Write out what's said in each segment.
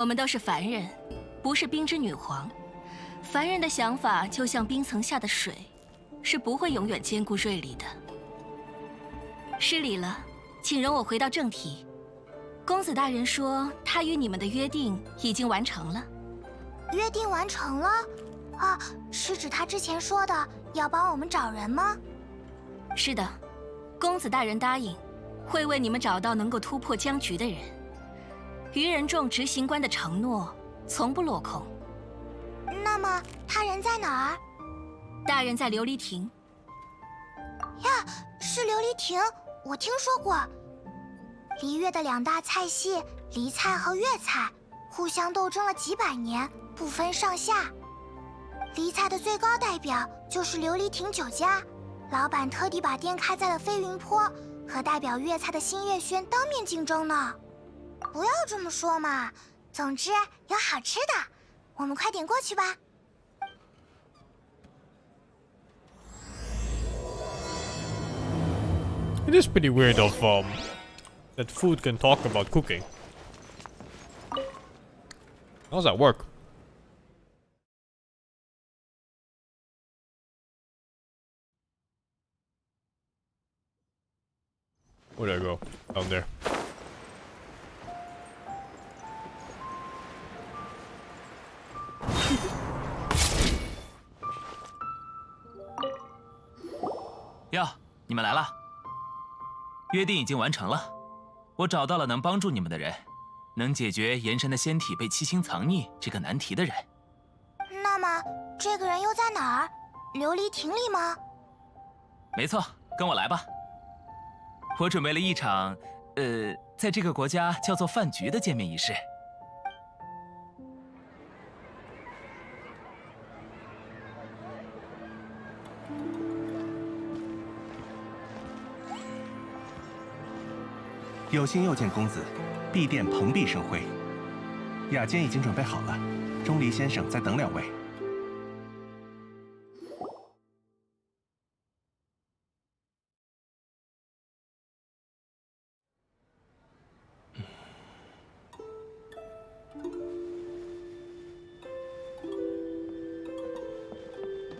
我们都是凡人，不是冰之女皇。凡人的想法就像冰层下的水，是不会永远坚固锐利的。失礼了，请容我回到正题。公子大人说，他与你们的约定已经完成了。约定完成了？啊，是指他之前说的要帮我们找人吗？是的，公子大人答应，会为你们找到能够突破僵局的人。愚人众执行官的承诺从不落空。那么他人在哪儿？大人在琉璃亭。呀，是琉璃亭，我听说过。璃月的两大菜系梨菜和粤菜，互相斗争了几百年，不分上下。梨菜的最高代表就是琉璃亭酒家，老板特地把店开在了飞云坡，和代表粤菜的新月轩当面竞争呢。不要这么说嘛，总之有好吃的，我们快点过去吧。It is pretty weird of that food can talk about cooking. How's that work? Where'd I go? Down there. 哟，你们来了。约定已经完成了，我找到了能帮助你们的人，能解决炎神的仙体被七星藏匿这个难题的人。那么，这个人又在哪儿？琉璃亭里吗？没错，跟我来吧。我准备了一场，在这个国家叫做饭局的见面仪式。有幸又见公子，敝店蓬荜生辉。雅间已经准备好了，钟离先生在等两位。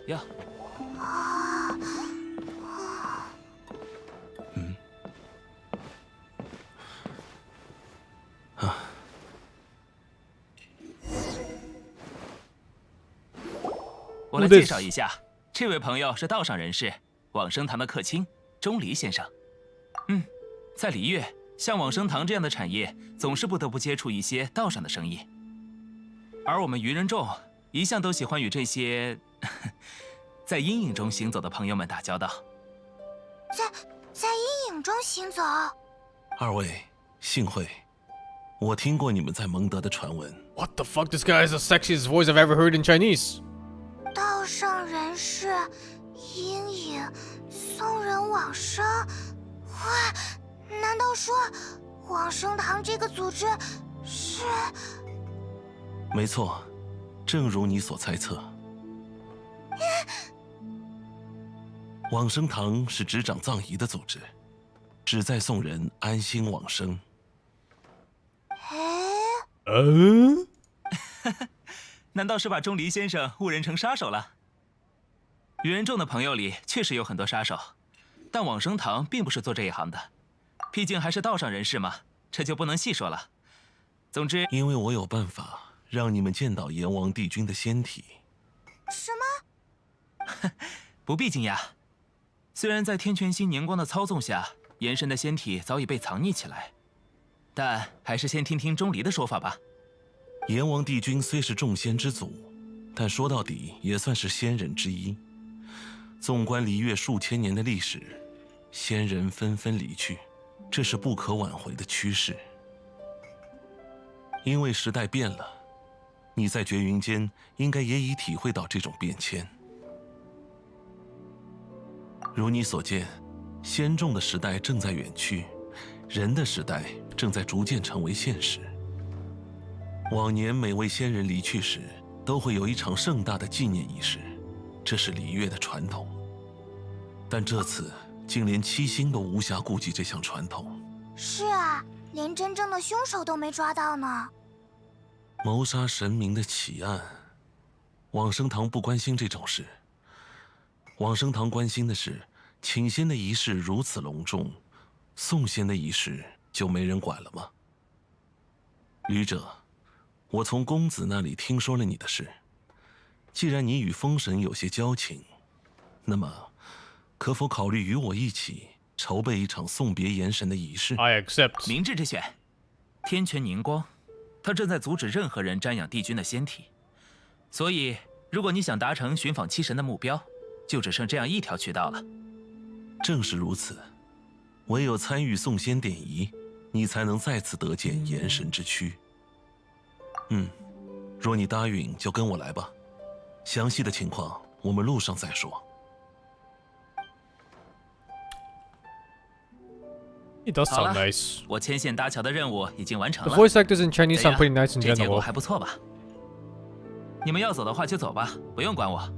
呀。我来介绍一下，这位朋友是道上人士，往生堂的客卿钟离先生。在璃月，像往生堂这样的产业，总是不得不接触一些道上的生意。而我们愚人众一向都喜欢与这些在阴影中行走的朋友们打交道。在阴影中行走。二位幸会，我听过你们在蒙德的传闻。What the fuck? This guy is the sexiest voice I've ever heard in Chinese. 道上人士，阴影，送人往生。哇，难道说往生堂这个组织是？没错，正如你所猜测。往生堂是执掌葬仪的组织，旨在送人安心往生。难道是把钟离先生误认成杀手了？愚人众的朋友里确实有很多杀手，但往生堂并不是做这一行的，毕竟还是道上人士嘛，这就不能细说了。总之，因为我有办法让你们见到阎王帝君的仙体。什么？不必惊讶。虽然在天泉星年光的操纵下，炎神的仙体早已被藏匿起来，但还是先听听钟离的说法吧。阎王帝君虽是众仙之祖，但说到底也算是仙人之一。纵观璃月数千年的历史，仙人纷纷离去，这是不可挽回的趋势。因为时代变了，你在绝云间应该也已体会到这种变迁。如你所见，仙众的时代正在远去，人的时代正在逐渐成为现实。往年每位仙人离去时，都会有一场盛大的纪念仪式，这是璃月的传统。但这次竟连七星都无暇顾及这项传统。是啊，连真正的凶手都没抓到呢。谋杀神明的奇案，往生堂不关心这种事。往生堂关心的是，请仙的仪式如此隆重，送仙的仪式就没人管了吗？旅者，我从公子那里听说了你的事。既然你与风神有些交情，那么可否考虑与我一起筹备一场送别炎神的仪式？ I accept. 明智之选。天权凝光，他正在阻止任何人瞻仰帝君的仙体，所以如果你想达成寻访七神的目标，就只剩这样一条渠道了。正是如此，唯有参与送仙典仪，你才能再次得见炎神之躯。若你答应，就跟我来吧。详细的情况我们路上再说。He does 好 sound 了 nice. 我牵线搭桥的任务已经完成 The 了。 voice actors in Chinese 怎 sound 样 pretty nice in 这结果 general. 还不错吧？你们要走的话就走吧，不用管我。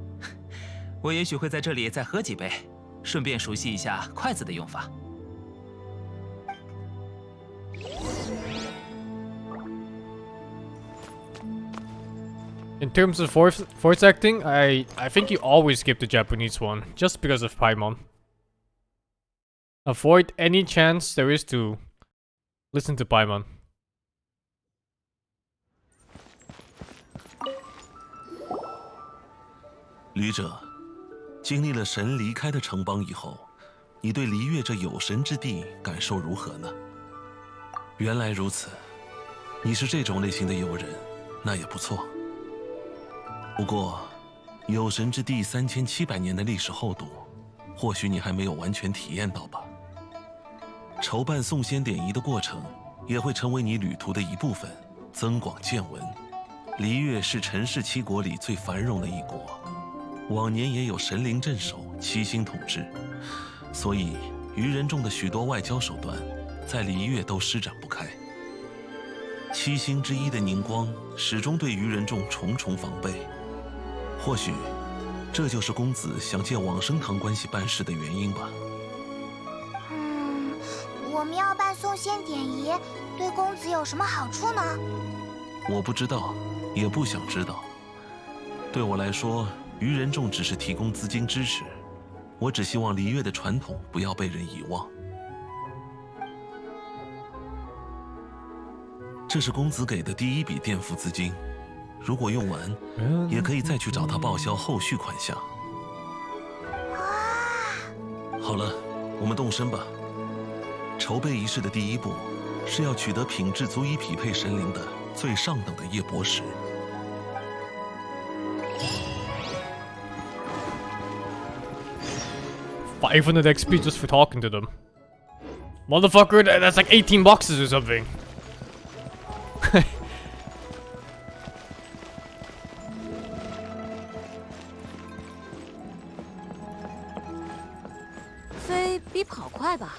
我也许会在这里再喝几杯，顺便熟悉一下筷子的用法。In terms of voice acting, I think you always skip the Japanese one, just because of Paimon. Avoid any chance there is to listen to Paimon. 旅者，经历了神离开的城邦以后，你对离月这有神之地感受如何呢？原来如此，你是这种类型的游人，那也不错。不过，有神之地3700年的历史厚度，或许你还没有完全体验到吧。筹办送仙典仪的过程，也会成为你旅途的一部分，增广见闻。离月是陈氏七国里最繁荣的一国。往年也有神灵镇守，七星统治，所以愚人众的许多外交手段，在离月都施展不开。七星之一的凝光始终对愚人众重重防备，或许这就是公子想借往生堂关系办事的原因吧。我们要办送仙典仪，对公子有什么好处呢？我不知道，也不想知道。对我来说，愚人众只是提供资金支持，我只希望离月的传统不要被人遗忘。这是公子给的第一笔垫付资金，如果用完，也可以再去找他报销后续款项。好了，我们动身吧。筹备仪式的第一步，是要取得品质足以匹配神灵的最上等的夜泊石。500 XP just for talking to them. Motherfucker, that's like 18 boxes or something. 飞比跑快吧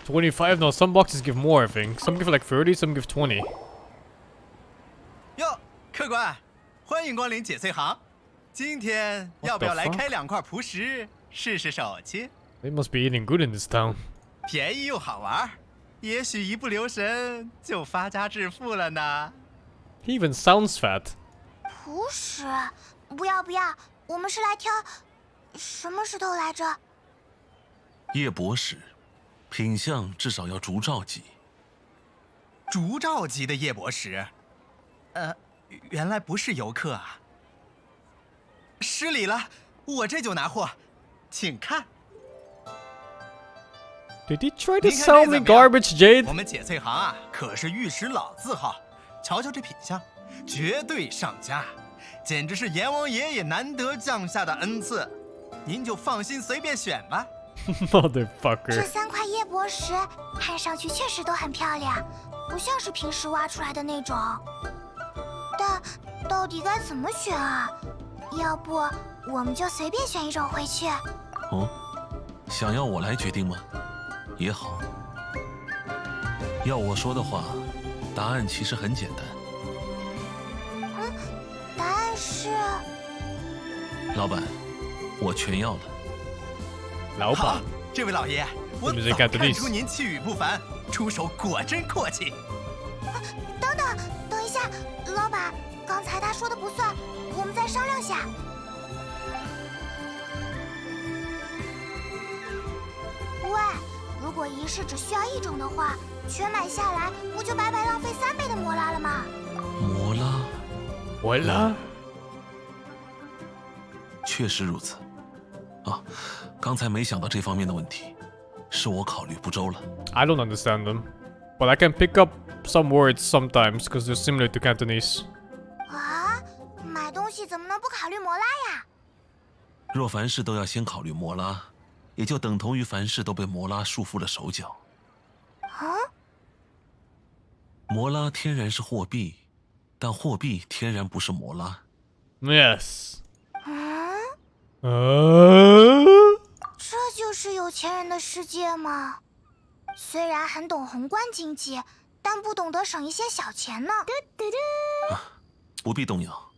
？25 now. Some boxes give more, I think. Some give like 30, some give 20. 哟，客官，欢迎光临解碎行。今天要不要来开2块蒲石，试试手气？ They must be eating good in this town. 便宜又好玩，也许一不留神就发家致富了呢。He even sounds fat. 蒲石，不要不要，我们是来挑什么石头来着？夜泊石，品相至少要竹兆级。竹兆级的夜泊石，原来不是游客啊。失礼了，我这就拿货，请看。 Did he try to 您看 sell 这 me 怎么样 garbage, Jade? 我们解翠行啊，可是玉石老字号，瞧瞧这品相，绝对上佳，简直是阎王爷也难得降下的恩赐。您就放心随便选吧。这 Motherfucker. 3块夜泊石看上去确实都很漂亮，不像是平时挖出来的那种。但到底该怎么选啊？要不我们就随便选一种回去。哦，想要我来决定吗？也好。要我说的话，答案其实很简单。答案是……老板，我全要了。老板。好，这位老爷，我 Music 早看 Cantonese 出您气宇不凡，出手果真阔气。等等，等一下，老板，刚才他说的不算，我们再商量下。喂，如果仪式只需要1种的话，全买下来不就白白浪费3倍的摩拉了吗？摩拉，我啦。确实如此。啊，刚才没想到这方面的问题，是我考虑不周了。I don't understand them, but I can pick up some words sometimes because they're similar to Cantonese. 啊，买东西怎么能不考虑摩拉呀？若凡事都要先考虑摩拉，也就等同于凡事都被摩拉束缚了手脚。啊？摩拉天然是货币，但货币天然不是摩拉。 Yes. 嗯，这就是有钱人的世界吗？虽然很懂宏观经济，但不懂得省一些小钱呢。不必动摇，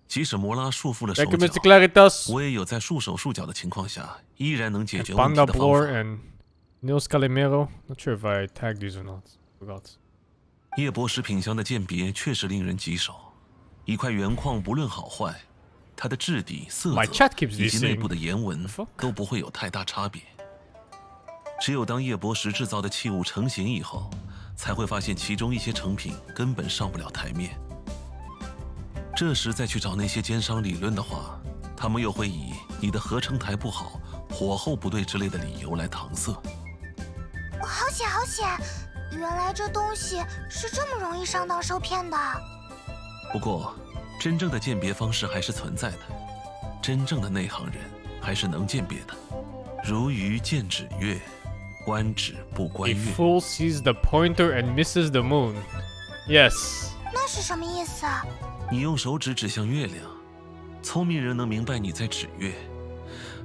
即使摩拉束缚了手 Recommend 脚， Claritas, 我也有在束手束脚的情况下，依然能解决问题 Panda 的方 Blore 法。 and Nils Calimero. Not sure if I tagged these or not. Forgot. 叶博士品相的鉴别确实令人棘手。一块原矿不论好坏，它的质地、色 My 泽 chat keeps 以及内 dissing. 部的岩纹 The fuck？ 都不会有太大差别。只有当叶博士制造的器物成型以后，才会发现其中一些成品根本上不了台面。这时再去找那些奸商理论的话，他们又会以你的合成台不好、火候不对之类的理由来搪塞。好险好险！原来这东西是这么容易上当受骗的。不过，真正的鉴别方式还是存在的，真正的内行人还是能鉴别的。如鱼见指月，观指不观 A 月。 fool sees the pointer and misses the moon. Yes. 那是什么意思啊？你用手指指向月亮，聪明人能明白你在指月，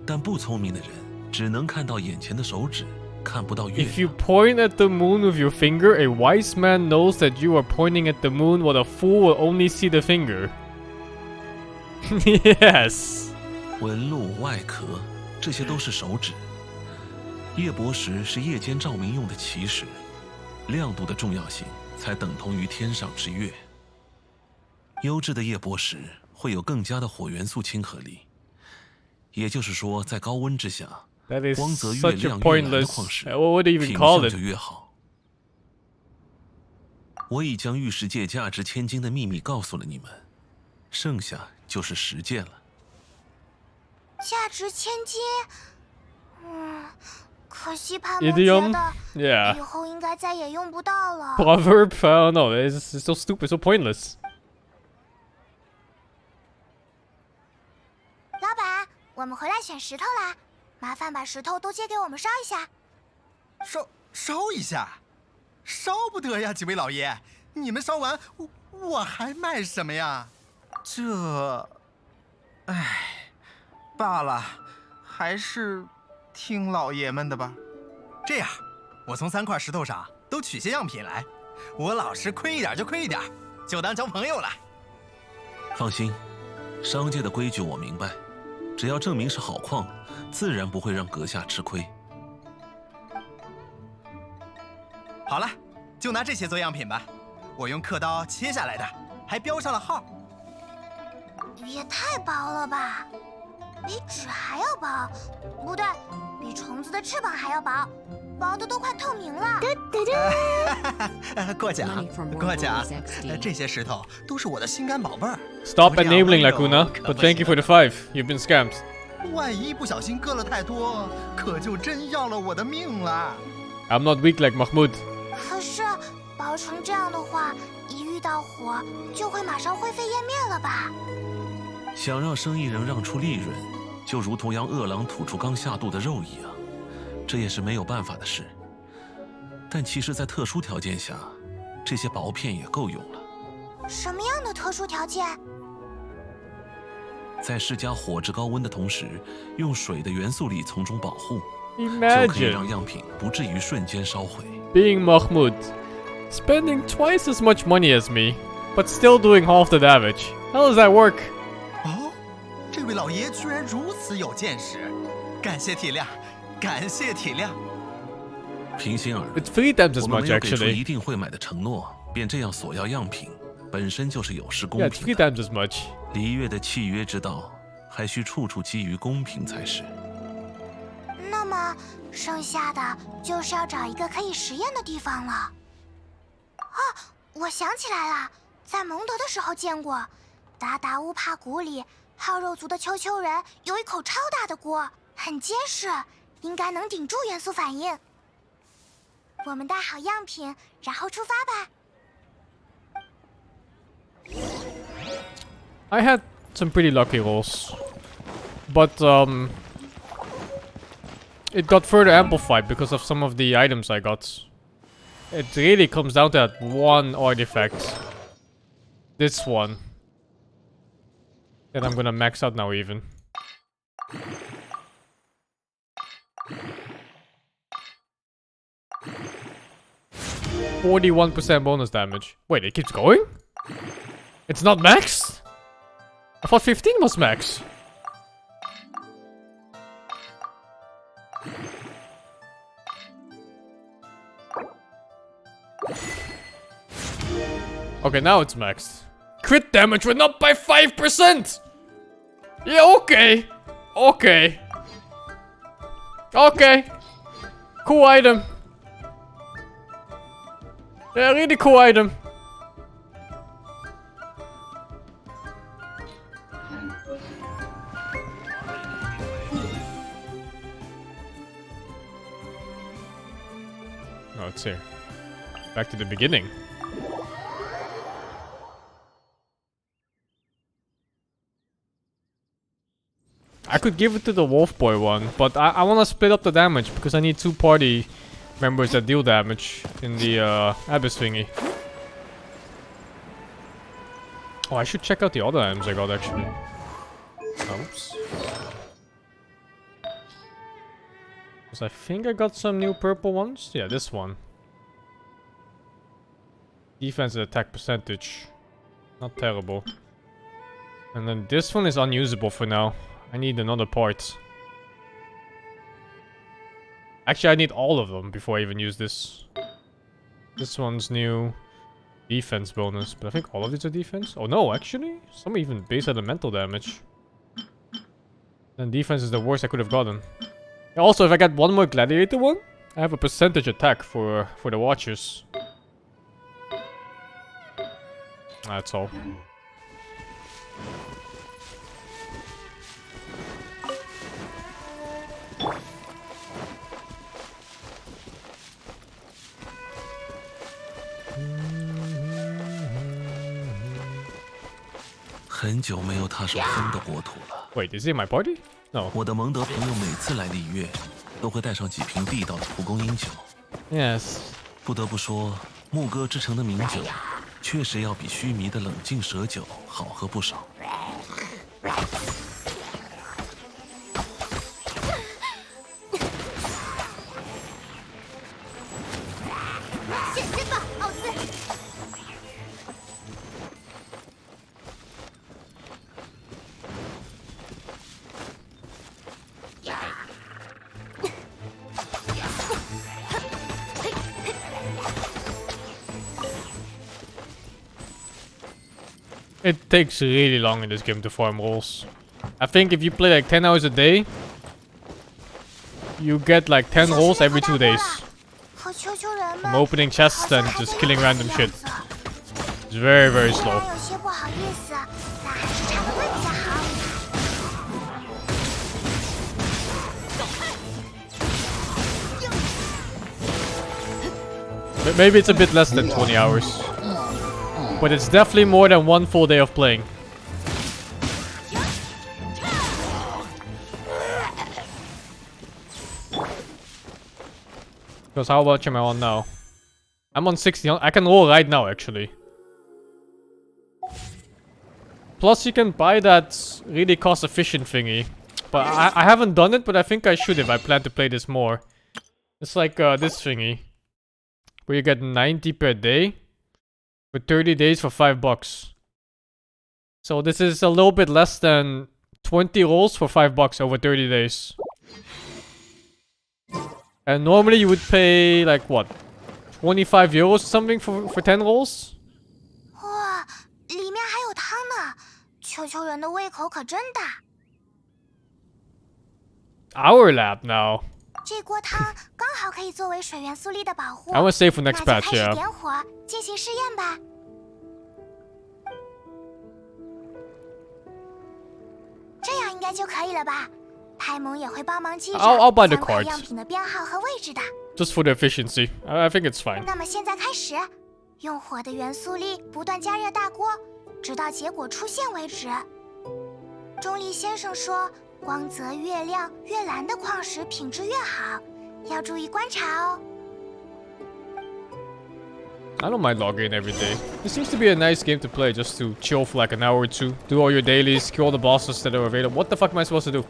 但不聪明的人只能看到眼前的手指，看不到月 If you 亮。 point at the moon with your finger, a wise man knows that you are pointing at the moon, while a fool will only see the finger. Yes. 纹路、外壳，这些都是手指。夜泊时是夜间照明用的起始，亮度的重要性才等同于天上之月。优质的夜泊时会有更加的火元素亲和力，也就是说，在高温之下， That is 光泽越 such a 亮越蓝的 pointless. 矿石， What would you even 品 call 相 it? 就越好。我已将玉石界价值千金的秘密告诉了你们，剩下就是实践了。价值千金。可惜潘梦觉 Idiom? 得 Yeah. 以后应该再也用不到了。 Proverb? I don't know. It's so stupid, so pointless. 老板，我们回来选石头啦，麻烦把石头都借给我们烧一下。烧一下，烧不得呀，几位老爷，你们烧完我还卖什么呀？罢了，还是听老爷们的吧。这样，我从3块石头上都取些样品来，我老实亏一点就亏一点，就当交朋友了。放心，商界的规矩我明白，只要证明是好矿，自然不会让阁下吃亏。好了，就拿这些做样品吧，我用刻刀切下来的，还标上了号。也太薄了吧，比纸还要薄，不对，比虫子的翅膀还要薄，薄的都快透明了。过奖，过奖，这些石头都是我的心肝宝贝儿。 Stop 不这样 enabling 温柔 Lacuna, 可 but 不 thank you 行 for the 5. You've been scammed. 万一不小心割了太多，可就真要了我的命了。I'm not weak like Mahmoud. 可是薄成这样的话，一遇到火就会马上灰飞烟灭了吧？想让生意人让出利润，就如同让饿狼吐出刚下肚的肉一样，这也是没有办法的事。但其实，在特殊条件下，这些薄片也够用了。什么样的特殊条件？在施加火之高温的同时，用水的元素力从中保护，就可以让 Imagine 样品不至于瞬间烧毁。 being Mahmoud, spending twice as much money as me, but still doing half the damage. How does that work? 哦，这位老爷居然如此有见识，感谢体谅，感谢体谅。平心而论， It's 3 times as 我们 much 没有给出 actually. 一定会买的承诺，便这样索要样品，本身就是有失 Yeah, 公 it's 3平的。 times as much. 璃月的契约之道，还需处处基于公平才是。那么剩下的就是要找一个可以实验的地方了。啊，我想起来了，在蒙德的时候见过，达达乌帕谷里好肉族的丘丘人有一口超大的锅，很结实，应该能顶住元素反应。我们带好样品，然后出发吧。 I had some pretty lucky rolls, but it got further amplified because of some of the items I got. It really comes down to that one artifact. This one. That I'm gonna max out now even. %41% bonus damage. Wait, it keeps going? It's not max? I thought 15 was max. Okay, now it's maxed. Crit damage went up by 5%! Yeah, okay. Okay. Okay. Cool item. Yeah, really cool item. Oh, let's see. Back to the beginning. I could give it to the Wolf Boy one, but I want to split up the damage because I need 2 party members that deal damage in the Abyss thingy. Oh, I should check out the other items I got actually. Oops. Because I think I got some new purple ones. Yeah, this one. Defense and attack percentage. Not terrible. And then this one is unusable for now. I need another part. Actually, I need all of them before I even use this. This one's new. Defense bonus. But I think all of these are defense. Oh no, actually. Some even base elemental damage. Then defense is the worst I could have gotten. Also, if I get one more gladiator one, I have a percentage attack for the watchers. That's all. Wait, is he in my party? No. 我的蒙德朋友每次来璃月，都会带上几瓶地道的蒲公英酒。Yes. 不得不说，牧歌之城的名酒，确实要比须弥的冷静蛇酒好喝不少。现身吧，奥兹！ It takes really long in this game to farm rolls. I think if you play like 10 hours a day, you get like 10 rolls every 2 days. 和丘丘人们 From opening chests and just killing random shit. It's very, very 虽 slow. 然有些不好意思，但还是插个队比较好。 Maybe it's a bit less than 20 hours. But it's definitely more than 1 full day of playing. Because how much am I on now? I'm on 60. I can roll right now, actually. Plus, you can buy that really cost-efficient thingy. But I haven't done it, but I think I should if I plan to play this more. It's like this thingy. Where you get 90 per day. For 30 days for $5. So this is a little bit less than 20 rolls for $5 over 30 days. And normally you would pay like what, 25 euros or something for 10 rolls? 哇，里面还有汤呢，球球人的胃口可真大。Our lab now. 这锅汤刚好可以作为水元素力的保护。I want to save for 那 next 就 patch, 开始 yeah. 点火进行试验吧。这样应该就可以了吧？派蒙也会帮忙记着 I'll buy the 3块 cards. 样品的编号和位置的。 Just for the efficiency. I think it's fine. 那么现在开始，用火的元素力不断加热大锅，直到结果出现为止。钟离先生说，光泽越亮越蓝的矿石品质越好，要注意观察哦。 I don't mind logging in every day. This seems to be a nice game to play just to chill for like an hour or two. Do all your dailies, kill all the bosses that are available. What the fuck am I supposed to do?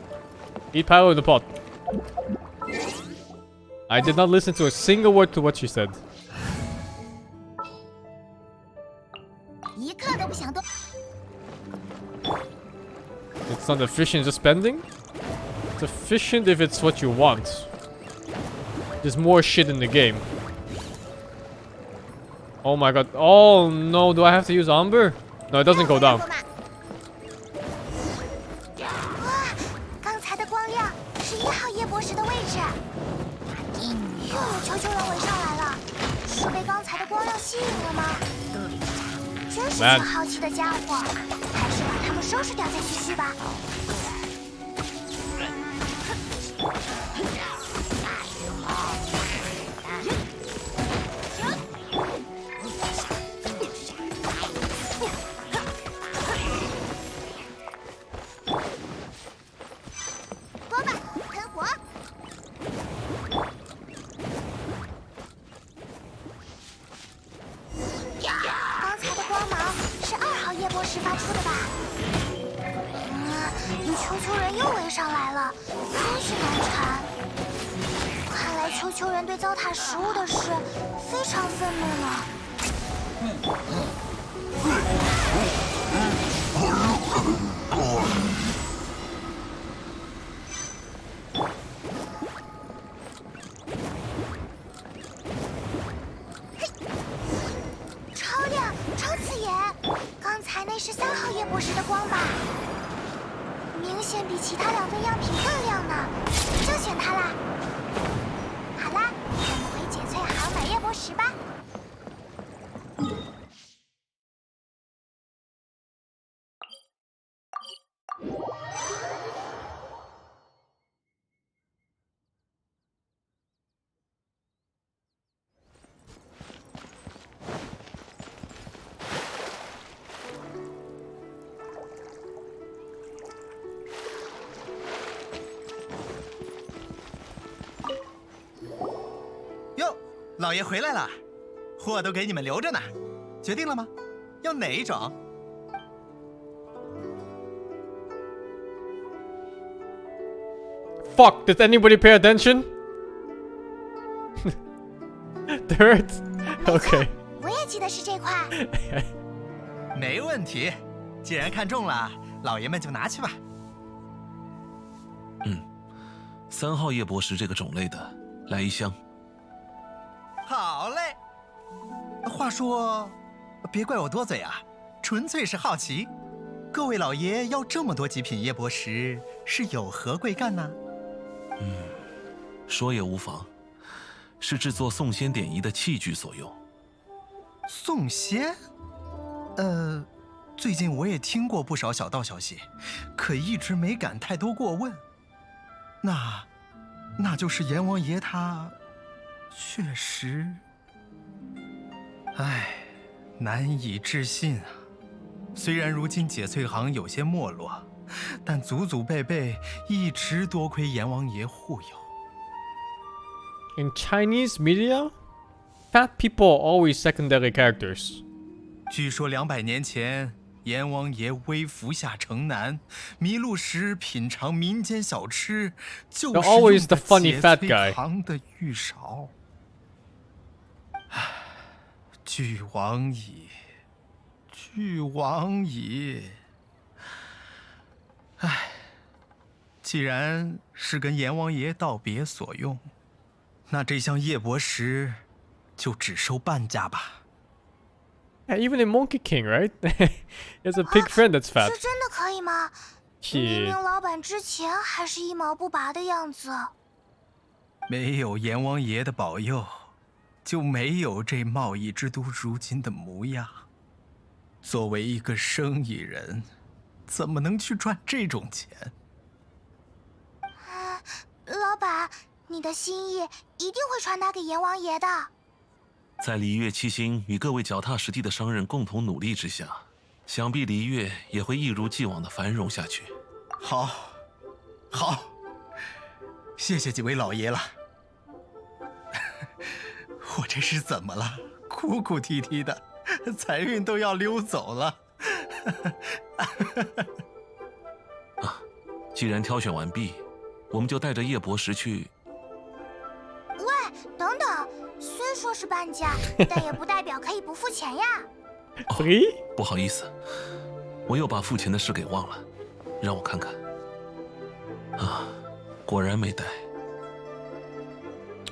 Eat power in the pot. I did not listen to a single word to what she said. 一刻都不想多。 It's not efficient just spending. It's efficient if it's what you want. There's more shit in the game. Oh my god. Oh no, do I have to use Umber? No, it doesn't go down. 哇，刚才的光亮是1号夜博士的位置。又有球球人围上来了，是被刚才的光亮吸引了吗？真是挺好奇的家伙，还是把他们收拾掉再继续吧。锅巴喷火！刚才的光芒是2号夜波时发出的吧？球球人又围上来了，真是难缠。看来球球人对糟蹋食物的事非常愤怒呢。超亮，超刺眼！刚才那是3号夜博士的光吧？明显比其他2份样品更亮呢，就选它啦。好啦，我们回解萃行买夜博石吧。老爷回来了，货都给你们留着呢，决定了吗？要哪一种？Fuck! Did anybody pay attention? Dirt. Okay. 我也记得是这块。没问题，既然看中了，老爷们就拿去吧。3号夜博石这个种类的，来1箱。好嘞。话说，别怪我多嘴啊，纯粹是好奇，各位老爷要这么多极品夜博石，是有何贵干呢？说也无妨，是制作送仙典仪的器具所用。送仙？最近我也听过不少小道消息，可一直没敢太多过问。那就是阎王爷他确实，唉，难以置信啊。虽然如今解萃行有些没落，但祖祖辈辈一直多亏阎王爷护佑。In Chinese media, fat people are always secondary characters. 据说200年前，阎王爷微服下城南，迷路时品尝民间小吃，就是 always 用 the 的 funny 解 fat 萃 guy 行的玉勺。俱往矣，俱往矣。唉，既然是跟阎王爷道别所用，那这项夜泊石就只收半价吧。Yeah, even in Monkey King, right? There's a pig friend that's fat. 是真的可以吗？明 Shit. 明老板之前还是一毛不拔的样子。没有阎王爷的保佑，就没有这贸易之都如今的模样。作为一个生意人，怎么能去赚这种钱？老板，你的心意一定会传达给阎王爷的。在璃月七星与各位脚踏实地的商人共同努力之下，想必璃月也会一如既往的繁荣下去。好，好，谢谢几位老爷了。我这是怎么了？哭哭啼啼的，财运都要溜走了。既然挑选完毕，我们就带着夜泊石去。喂，等等，虽说是半价，但也不代表可以不付钱呀。Free? 不好意思，我又把付钱的事给忘了，让我看看。果然没带。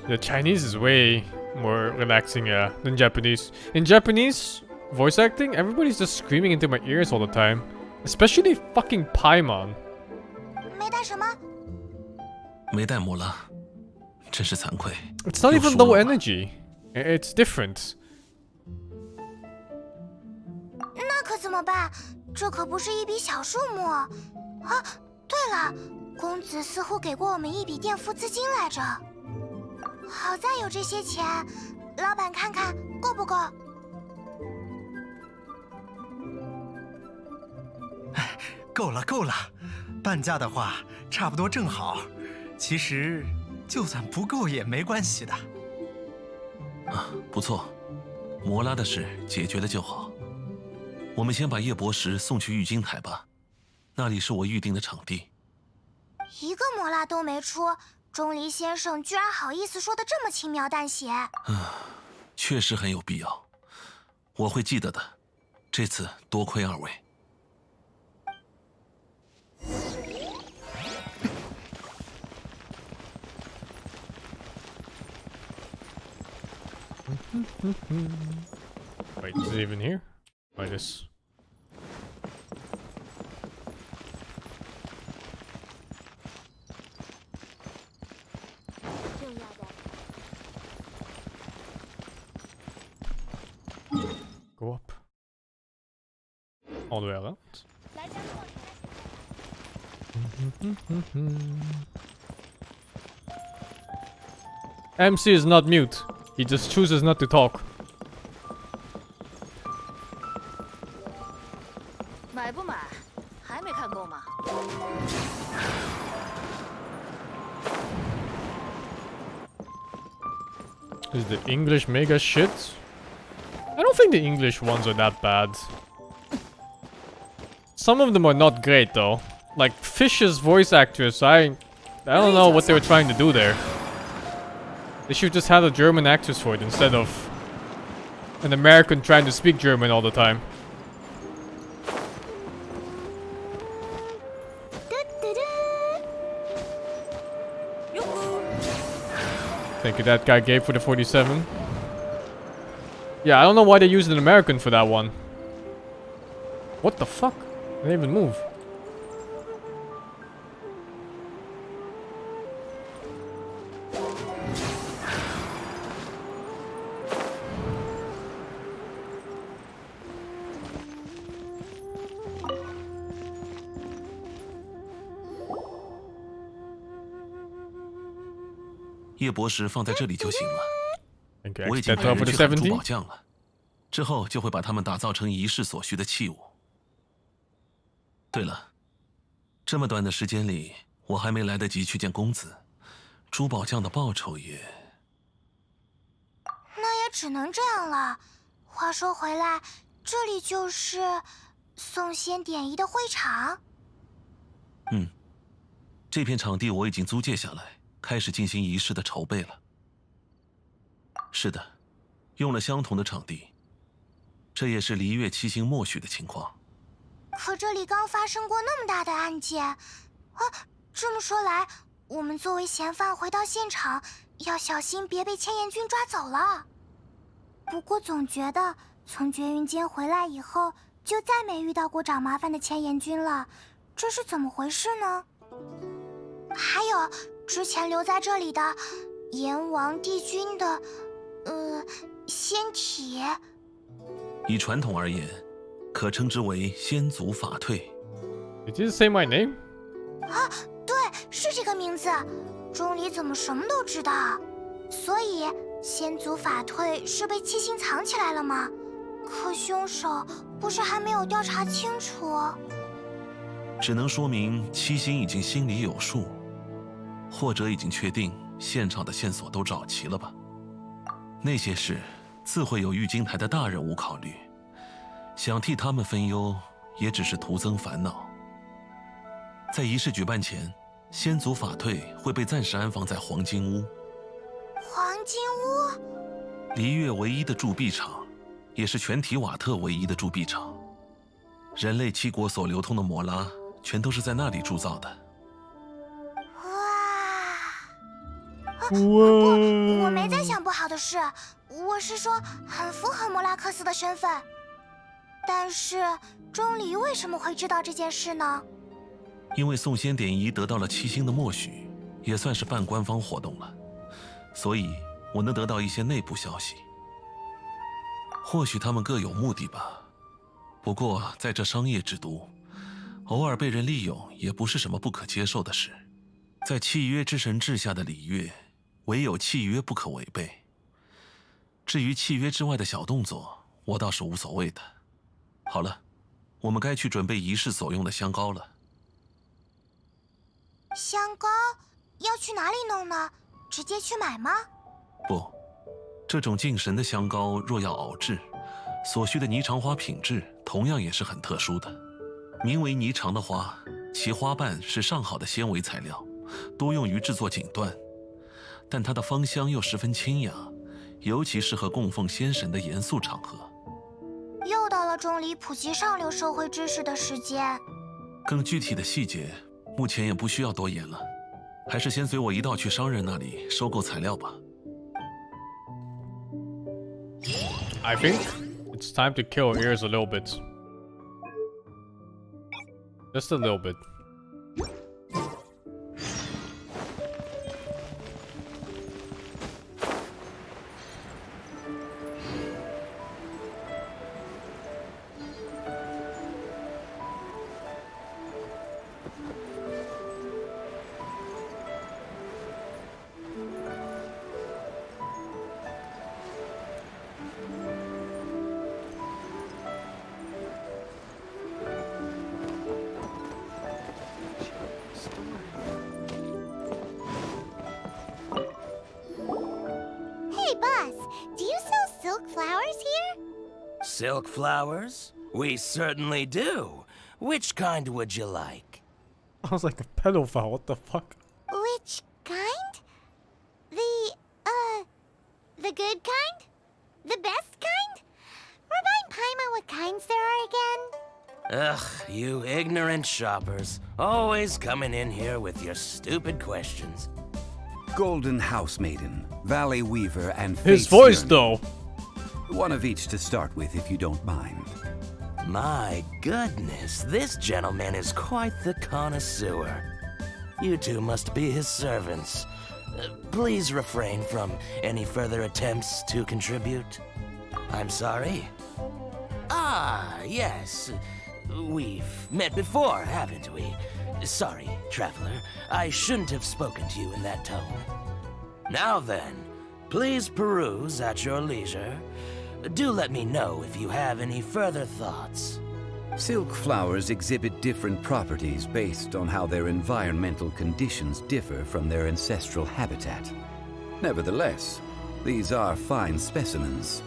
The Chinese is way more relaxing than Japanese. In Japanese voice acting, everybody's just screaming into my ears all the time. Especially fucking Paimon. 没带什么？没带摩拉，真是惭愧。 It's not even low energy. It's different. 那可怎么办？这可不是一笔小数目啊！对了，公子似乎给过我们一笔垫付资金来着。好在有这些钱，老板看看够不够？够了，够了，半价的话差不多正好。其实就算不够也没关系的。不错，摩拉的事解决了就好。我们先把夜泊石送去玉京台吧，那里是我预定的场地。一个摩拉都没出，钟离先生居然好意思说的这么轻描淡写。确实很有必要，我会记得的。这次多亏二位。Wait, is it even here? Why this? Go up. All the way around. MC is not mute. He just chooses not to talk. 买不买？还没看够吗？ Is the English mega shit? I don't think the English ones are that bad. Some of them are not great though. Like Fish's voice actress, I don't know what they were trying to do there. They should just have a German actress for it instead of an American trying to speak German all the time. Thank you, that guy gave for the 47. Yeah, I don't know why they used an American for that one. What the fuck? They didn't even move. "夜泊石放在这里就行了。 Thank you, 我已经 extra 派 for 人 the 去喊珠 70. 宝匠了，之后就会把它们打造成仪式所需的器物。对了，这么短的时间里，我还没来得及去见公子，珠宝匠的报酬也……那也只能这样了。话说回来，这里就是送仙典仪的会场。这片场地我已经租借下来，开始进行仪式的筹备了。是的，用了相同的场地，这也是璃月七星默许的情况。可这里刚发生过那么大的案件，这么说来，我们作为嫌犯回到现场，要小心别被千岩君抓走了。不过总觉得从绝云间回来以后，就再没遇到过找麻烦的千岩君了，这是怎么回事呢？还有之前留在这里的阎王帝君的，仙体。以传统而言，可称之为先祖法退。Did you say my name? 啊，对，是这个名字。钟离怎么什么都知道？所以先祖法退是被七星藏起来了吗？可凶手不是还没有调查清楚？只能说明七星已经心里有数，或者已经确定现场的线索都找齐了吧。那些事自会有玉京台的大人物考虑，想替他们分忧，也只是徒增烦恼。在仪式举办前，先祖法退会被暂时安放在黄金屋。黄金屋？璃月唯一的铸币厂，也是全体瓦特唯一的铸币厂。人类七国所流通的摩拉，全都是在那里铸造的。哇！不，我没在想不好的事，我是说很符合莫拉克斯的身份。但是钟离为什么会知道这件事呢？因为送仙典仪得到了七星的默许，也算是半官方活动了，所以我能得到一些内部消息。或许他们各有目的吧。不过在这商业之都，偶尔被人利用也不是什么不可接受的事。在契约之神治下的礼乐，唯有契约不可违背。至于契约之外的小动作，我倒是无所谓的。好了，我们该去准备仪式所用的香膏了。香膏要去哪里弄呢？直接去买吗？不，这种敬神的香膏若要熬制，所需的霓裳花品质同样也是很特殊的。名为霓裳的花，其花瓣是上好的纤维材料，多用于制作锦缎，但它的芳香又十分清雅，尤其适合供奉仙神的严肃场合。又到了钟离普及上流社会知识的时间。更具体的细节，目前也不需要多言了，还是先随我一道去商人那里收购材料吧。I think it's time to kill our ears a little bit. Just a little bit. Hey, boss, do you sell silk flowers here? Silk flowers? We certainly do. Which kind would you like? I was like a pedophile, what the fuck? Which kind? The good kind? The best kind? Remind Paimon what kinds there are again? Ugh, you ignorant shoppers. Always coming in here with your stupid questions. Golden House Maiden, Valley Weaver, and His Fate's voice, Yearning. though. One of each to start with, if you don't mind. My goodness, this gentleman is quite the connoisseur. You two must be his servants. Please refrain from any further attempts to contribute. I'm sorry. Ah, yes. We've met before, haven't we? Sorry, traveler. I shouldn't have spoken to you in that tone. Now then, please peruse at your leisure. Do let me know if you have any further thoughts. Silk flowers exhibit different properties based on how their environmental conditions differ from their ancestral habitat. Nevertheless, these are fine specimens,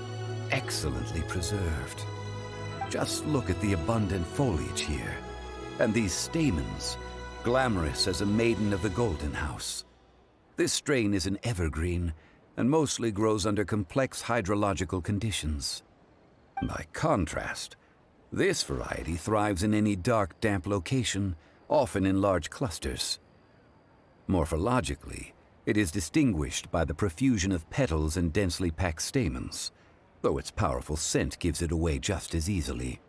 excellently preserved. Just look at the abundant foliage here, and these stamens, glamorous as a maiden of the Golden House. This strain is an evergreen, and mostly grows under complex hydrological conditions. By contrast, this variety thrives in any dark, damp location, often in large clusters. Morphologically, It is distinguished by the profusion of petals and densely packed stamens, though its powerful scent gives it away just as easily.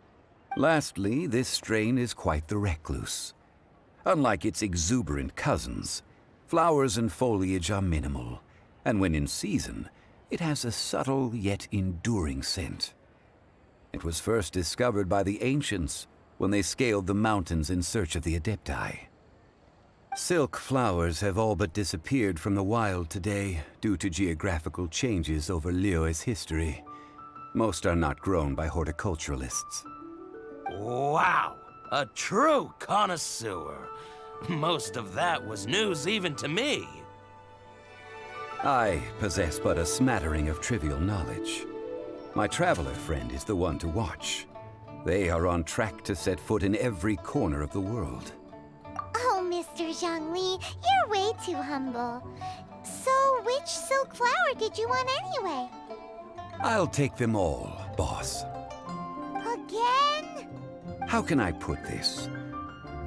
Lastly, this strain is quite the recluse. Unlike its exuberant cousins, flowers and foliage are minimal, and when in season, it has a subtle yet enduring scent. It was first discovered by the ancients when they scaled the mountains in search of the Adepti. Silk flowers have all but disappeared from the wild today due to geographical changes over Liyue's history. Most are not grown by horticulturalists. Wow! A true connoisseur. Most of that was news even to me. I possess but a smattering of trivial knowledge. My traveler friend is the one to watch. They are on track to set foot in every corner of the world. Oh, Mr. Zhongli, you're way too humble. So, which silk flower did you want anyway? I'll take them all, boss. Again? How can I put this?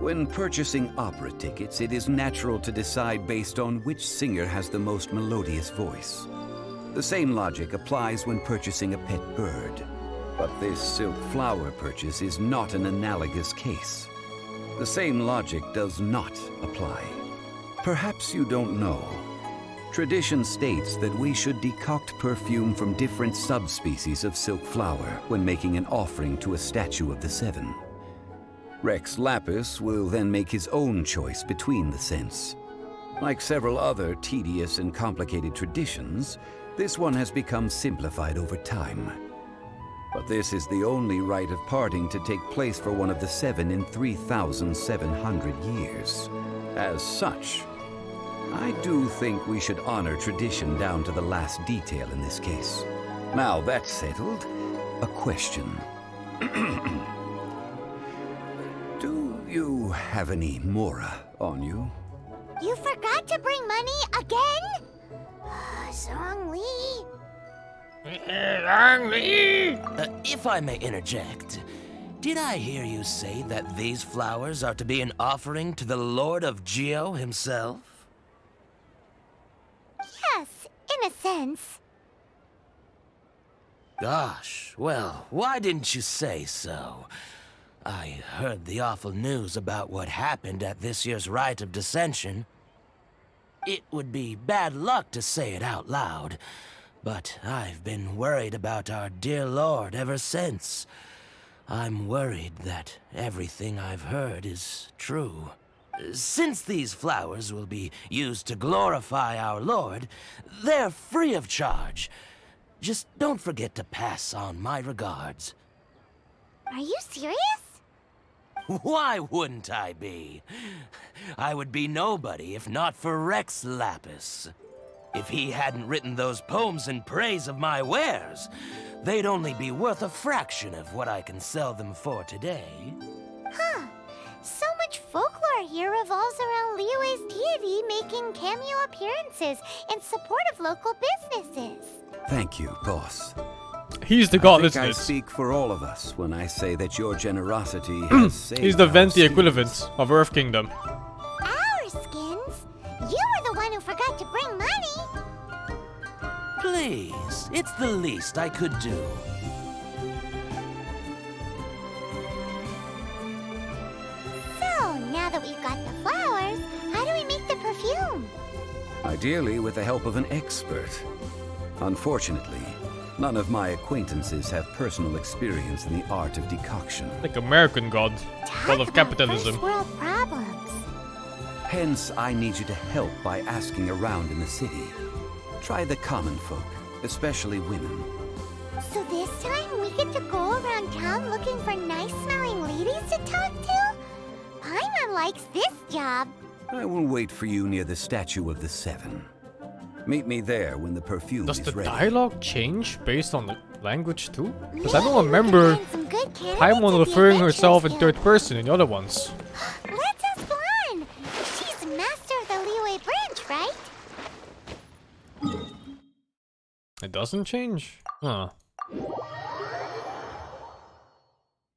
When purchasing opera tickets, it is natural to decide based on which singer has the most melodious voice. The same logic applies when purchasing a pet bird. But this silk flower purchase is not an analogous case. The same logic does not apply. Perhaps you don't know. Tradition states that we should decoct perfume from different subspecies of silk flower when making an offering to a statue of the Seven. Rex Lapis will then make his own choice between the scents. Like several other tedious and complicated traditions, this one has become simplified over time. But this is the only rite of parting to take place for one of the Seven in 3,700 years. As such, I do think we should honor tradition down to the last detail in this case. Now that's settled, a question. Do you have any Mora on you? You forgot to bring money again? Zhongli. If I may interject, did I hear you say that these flowers are to be an offering to the Lord of Geo himself? Yes, in a sense. Gosh, well, why didn't you say so? I heard the awful news about what happened at this year's Rite of Dissension. It would be bad luck to say it out loud, but I've been worried about our dear Lord ever since. I'm worried that everything I've heard is true. Since these flowers will be used to glorify our Lord, they're free of charge. Just don't forget to pass on my regards. Are you serious? Why wouldn't I be? I would be nobody if not for Rex Lapis. If he hadn't written those poems in praise of my wares, they'd only be worth a fraction of what I can sell them for today. Huh. So much folklore here revolves around Liyue's deity making cameo appearances in support of local businesses. Thank you, boss. He's the god, I think isn't I it? speak for all of us when I say that your generosity has saved He's the our Venti students. equivalent of Earth Kingdom. Our skins? You were the one who forgot to bring money. Please, it's the least I could do. So, now that we've got the flowers, how do we make the perfume? Ideally with the help of an expert. Unfortunately, none of my acquaintances have personal experience in the art of decoction. Like American god. God of Talk about capitalism. first world problems. Hence, I need you to help by asking around in the city. Try the common folk, especially women. So this time we get to go around town looking for nice-smelling ladies to talk to? Paimon likes this job. I will wait for you near the statue of the Seven. Meet me there when the perfume Does is the ready. dialogue change based on the language too? Because I Maybe don't we can remember find some good candidates Paimon at the referring herself in Adventurers third person in the other ones. Guild. Let's ask Lan. She's master of the Liyue branch, right? It doesn't change? Huh.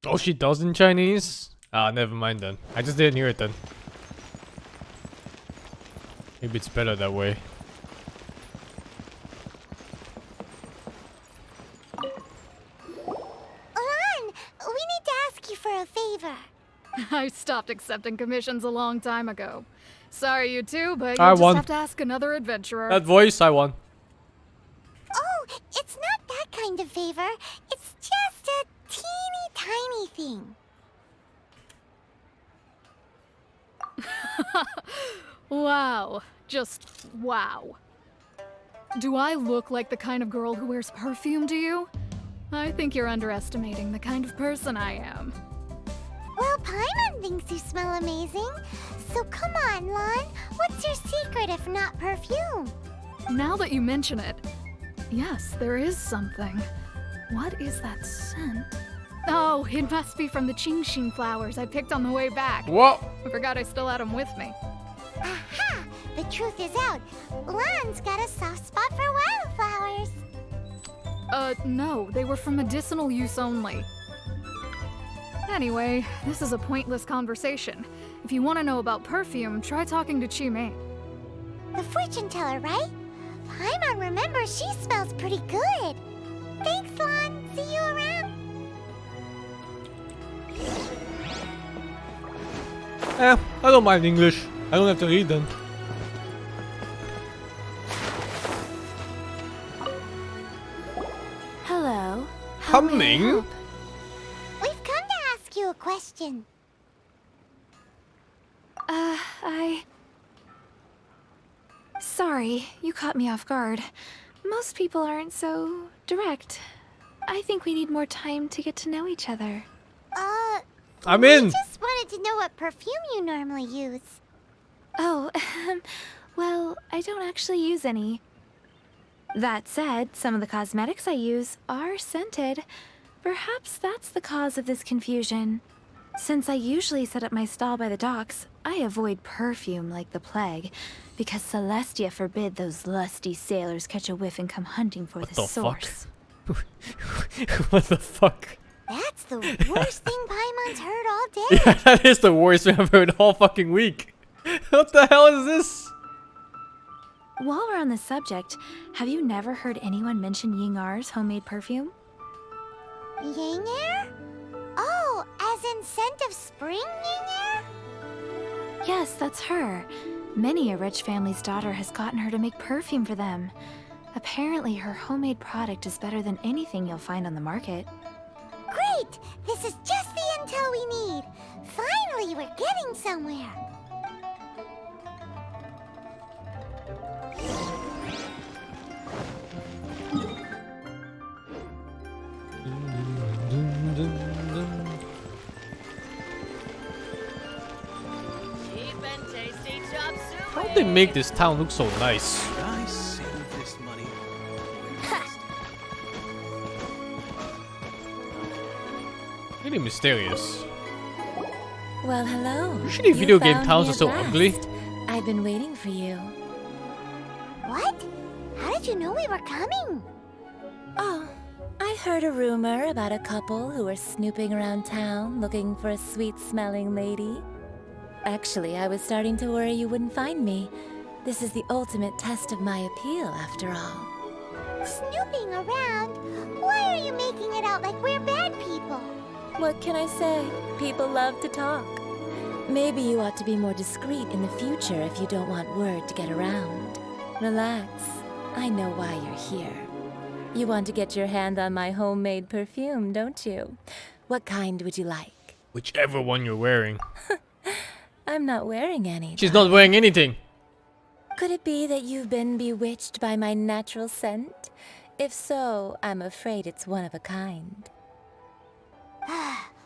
Oh, she does in Chinese? Ah, never mind then. I just didn't hear it then. Maybe it's better that way. for a favor. I stopped accepting commissions a long time ago. Sorry, you two, but I you'll just won. have to ask another adventurer. That voice, I won. Oh, it's not that kind of favor. It's just a teeny tiny thing. Wow. Just wow. Do I look like the kind of girl who wears perfume to you? I think you're underestimating the kind of person I am. Well, Paimon thinks you smell amazing. So come on, Lon. What's your secret if not perfume? Now that you mention it, yes, there is something. What is that scent? Oh, it must be from the SingSing flowers I picked on the way back. What? I forgot I still had them with me. Aha! The truth is out. Lon's got a soft spot for wildflowers. No, they were for medicinal use only. Anyway, this is a pointless conversation. If you want to know about perfume, try talking to Chi-Mei. The fortune teller, right? Paimon remembers she smells pretty good. Thanks, Lon. See you around. I don't mind English. I don't have to read them. Hello. Coming? We've come to ask you a question. Sorry, you caught me off guard. Most people aren't so direct. I think we need more time to get to know each other. I'm We in. just wanted to know what perfume you normally use. Oh, well, I don't actually use any. That said, some of the cosmetics I use are scented. Perhaps that's the cause of this confusion. Since I usually set up my stall by the docks, I avoid perfume like the plague, because Celestia forbid those lusty sailors catch a whiff and come hunting for the source. What the fuck? That's the worst thing Paimon's heard all day. Yeah, that is the worst thing I've heard all fucking week. What the hell is this? While we're on the subject, have you never heard anyone mention Yingar's homemade perfume? Yang air? Oh, as in scent of spring, Yang air? Yes, that's her. Many a rich family's daughter has gotten her to make perfume for them. Apparently, her homemade product is better than anything you'll find on the market. Great! This is just the intel we need. Finally, we're getting somewhere. How'd they make this town look so nice? I save this money. Really mysterious. Well, hello. Usually video game towns are so ugly. I've been waiting for you. What? How did you know we were coming? Oh, I heard a rumor about a couple who were snooping around town looking for a sweet-smelling lady. Actually, I was starting to worry you wouldn't find me. This is the ultimate test of my appeal, after all. Snooping around? Why are you making it out like we're bad people? What can I say? People love to talk. Maybe you ought to be more discreet in the future if you don't want word to get around. Relax. I know why you're here. You want to get your hand on my homemade perfume, don't you? What kind would you like? Whichever one you're wearing. I'm not wearing any. She's not wearing anything. Could it be that you've been bewitched by my natural scent? If so, I'm afraid it's one of a kind.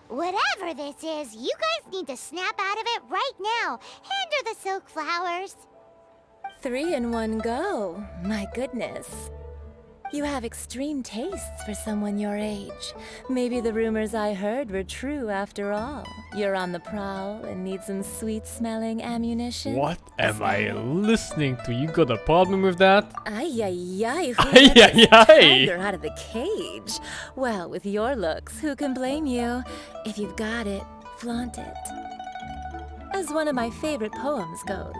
Whatever this is, you guys need to snap out of it right now. Hand her the silk flowers. 3 in one go. My goodness. You have extreme tastes for someone your age. Maybe the rumors I heard were true after all. You're on the prowl and need some sweet-smelling ammunition. What am I listening to? You got a problem with that? Ay, ay, ay. Ay, ay, ay. Tiger out of the cage. Well, with your looks, who can blame you? If you've got it, flaunt it. As one of my favorite poems goes,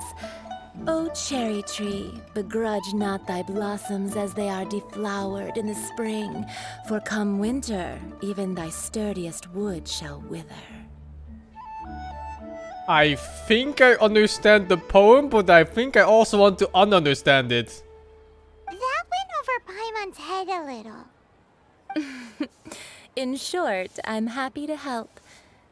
O cherry tree, begrudge not thy blossoms as they are deflowered in the spring, for come winter, even thy sturdiest wood shall wither. I think I understand the poem, but I think I also want to ununderstand it. That went over Paimon's head a little. In short, I'm happy to help.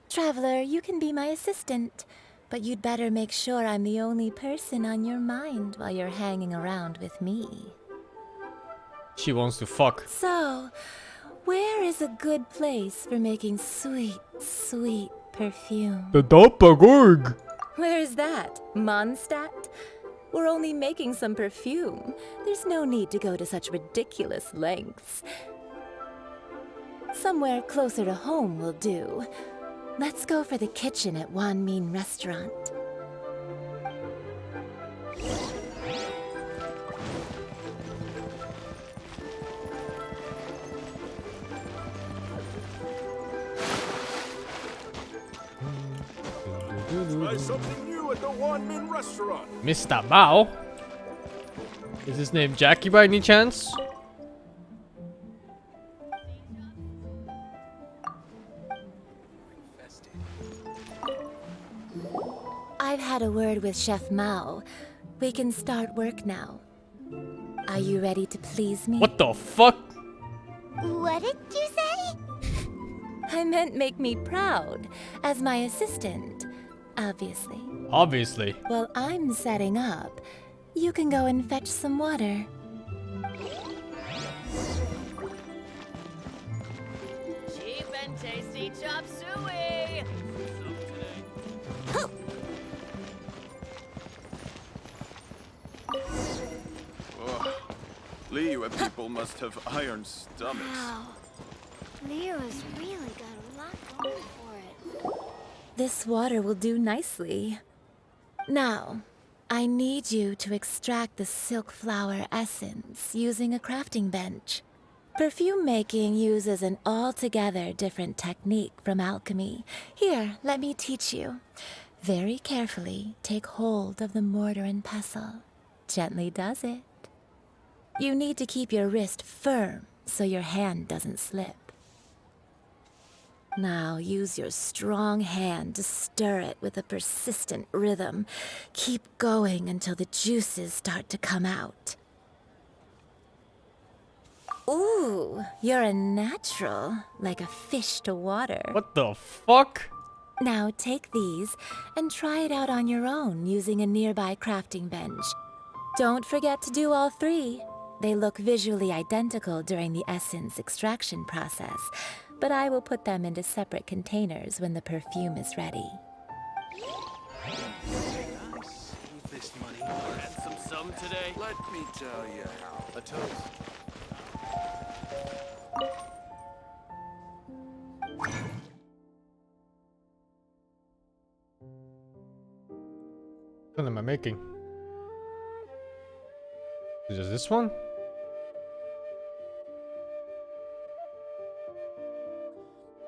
Traveler, you can be my assistant, but you'd better make sure I'm the only person on your mind while you're hanging around with me. She wants to fuck. So, where is a good place for making sweet, sweet perfume? The Doppelgurg. Where is that? Mondstadt? We're only making some perfume. There's no need to go to such ridiculous lengths. Somewhere closer to home will do. Let's go for the kitchen at Wan Min Restaurant. Try something new at the Wan Min Restaurant. Mr. Mao? Is his name Jackie by any chance? I've had a word with Chef Mao. We can start work now. Are you ready to please me? What the fuck? What did you say? I meant make me proud, as my assistant, obviously. Obviously. While I'm setting up, you can go and fetch some water. Cheap and tasty chop suey! Liyue people must have iron stomachs. Wow. Liyue's really got a lot going for it. This water will do nicely. Now, I need you to extract the silk flower essence using a crafting bench. Perfume making uses an altogether different technique from alchemy. Here, let me teach you. Very carefully, take hold of the mortar and pestle. Gently does it. You need to keep your wrist firm so your hand doesn't slip. Now use your strong hand to stir it with a persistent rhythm. Keep going until the juices start to come out. Ooh, you're a natural, like a fish to water. What the fuck? Now take these and try it out on your own using a nearby crafting bench. Don't forget to do all three. They look visually identical during the essence extraction process, but I will put them into separate containers when the perfume is ready. This money ransom sum today. Let me tell you how. A toast. What am I making? Is it this one?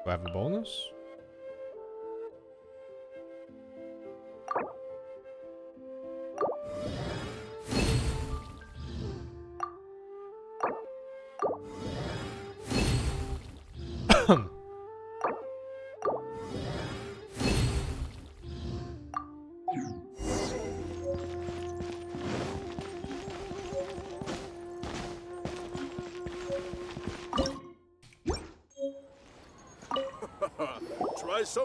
Do I have a bonus?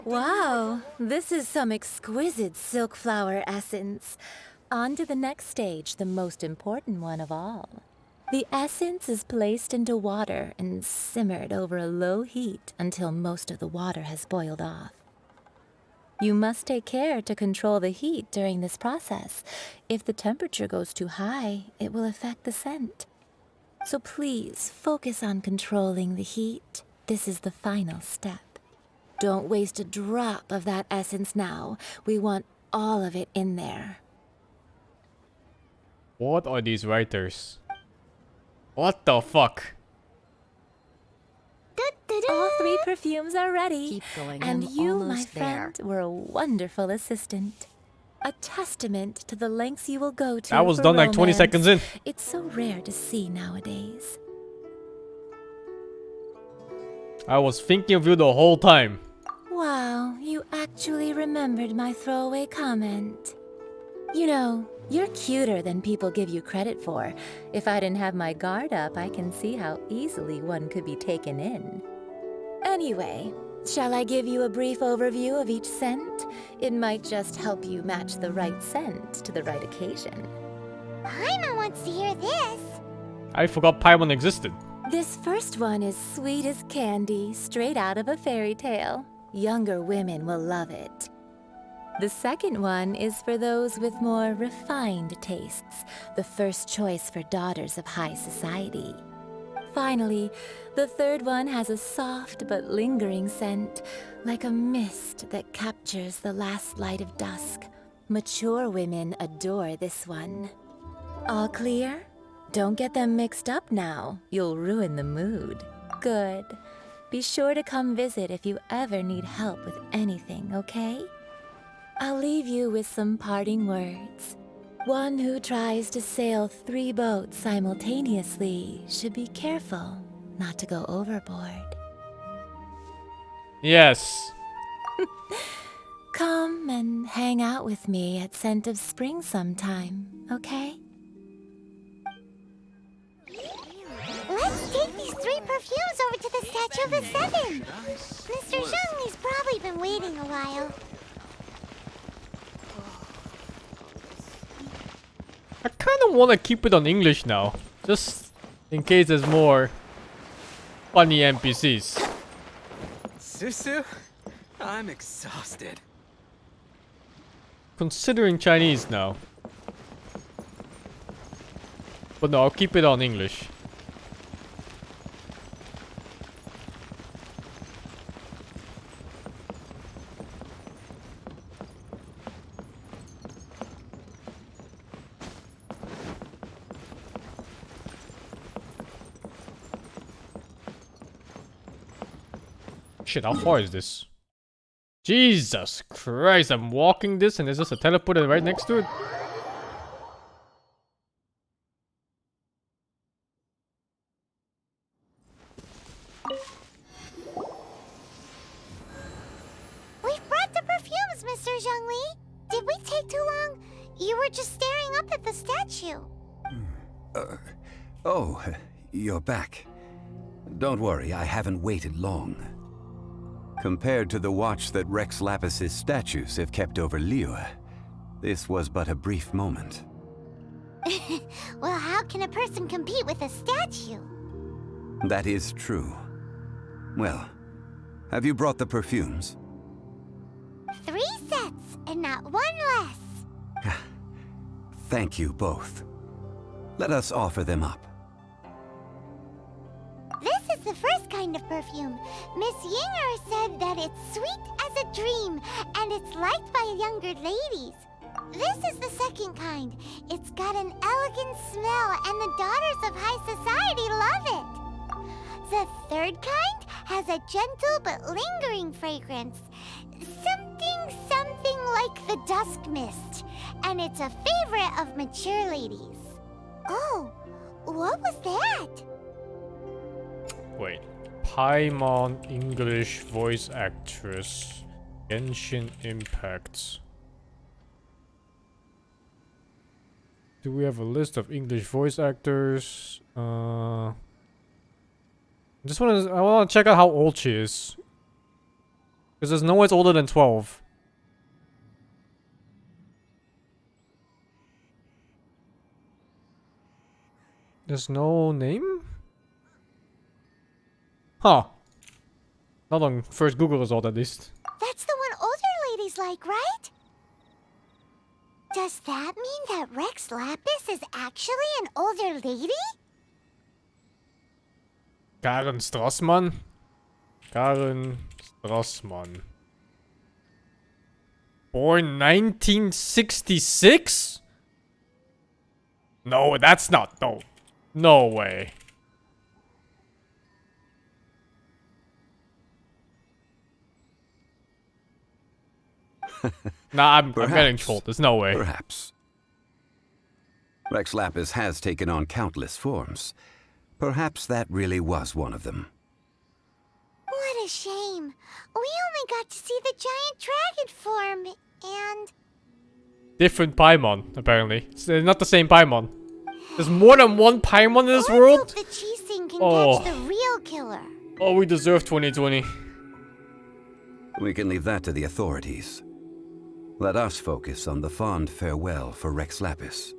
Wow, this is some exquisite silk flower essence. On to the next stage, the most important one of all. The essence is placed into water and simmered over a low heat until most of the water has boiled off. You must take care to control the heat during this process. If the temperature goes too high, it will affect the scent. So please focus on controlling the heat. This is the final step. Don't waste a drop of that essence now. We want all of it in there. What are these writers? What the fuck? All three perfumes are ready. Keep going, And I'm you, my almost friend, there. were a wonderful assistant. a testament to the lengths you will go to That was for done like 20 romance. seconds in. It's so rare to see nowadays. I was thinking of you the whole time. Wow, you actually remembered my throwaway comment. You know, you're cuter than people give you credit for. If I didn't have my guard up, I can see how easily one could be taken in. Anyway, shall I give you a brief overview of each scent? It might just help you match the right scent to the right occasion. Paimon wants to hear this. I forgot Paimon existed. This first one is sweet as candy, straight out of a fairy tale. Younger women will love it. The second one is for those with more refined tastes, the first choice for daughters of high society. Finally, the third one has a soft but lingering scent, like a mist that captures the last light of dusk. Mature women adore this one. All clear? Don't get them mixed up now. You'll ruin the mood. Good. Be sure to come visit if you ever need help with anything, okay? I'll leave you with some parting words. One who tries to sail 3 boats simultaneously should be careful not to go overboard. Yes. Come and hang out with me at Scent of Spring sometime, okay? Let's take these 3 perfumes over to the Statue of the Seven. Mr. Zhongli's probably been waiting a while. I kind of want to keep it on English now. Just in case there's more funny NPCs. Susu, I'm exhausted. Considering Chinese now. But no, I'll keep it on English. Shit, how far is this? Jesus Christ, I'm walking this and there's just a teleporter right next to it. We've brought the perfumes, Mr. Zhongli. Did we take too long? You were just staring up at the statue. Oh, you're back. Don't worry, I haven't waited long. Compared to the watch that Rex Lapis's statues have kept over Liyue, this was but a brief moment. Well, how can a person compete with a statue? That is true. Well, have you brought the perfumes? 3 sets, and not 1 less. Thank you both. Let us offer them up. This is the first kind of perfume. Miss Yinger said that it's sweet as a dream, and it's liked by younger ladies. This is the second kind. It's got an elegant smell, and the daughters of high society love it. The third kind has a gentle but lingering fragrance. Something like the dusk mist, and it's a favorite of mature ladies. Oh, what was that? Wait. Paimon English voice actress. Genshin Impact. Do we have a list of English voice actors? I want to check out how old she is. Because there's no one's older than 12. There's no name? Huh. Not on first Google result at least. That's the one older ladies like, right? Does that mean that Rex Lapis is actually an older lady? Karen Strassmann? Karen Strassmann. Born 1966? No, that's not. No. No way. Nah, I'm getting trolled. There's no way. Perhaps. Rex Lapis has taken on countless forms. Perhaps that really was one of them. What a shame. We only got to see the giant dragon form, and... Different Paimon, apparently. It's not the same Paimon. There's more than one Paimon in this world? The SingSing can Oh. catch the real killer. Oh, we deserve 2020. We can leave that to the authorities. Let us focus on the fond farewell for Rex Lapis.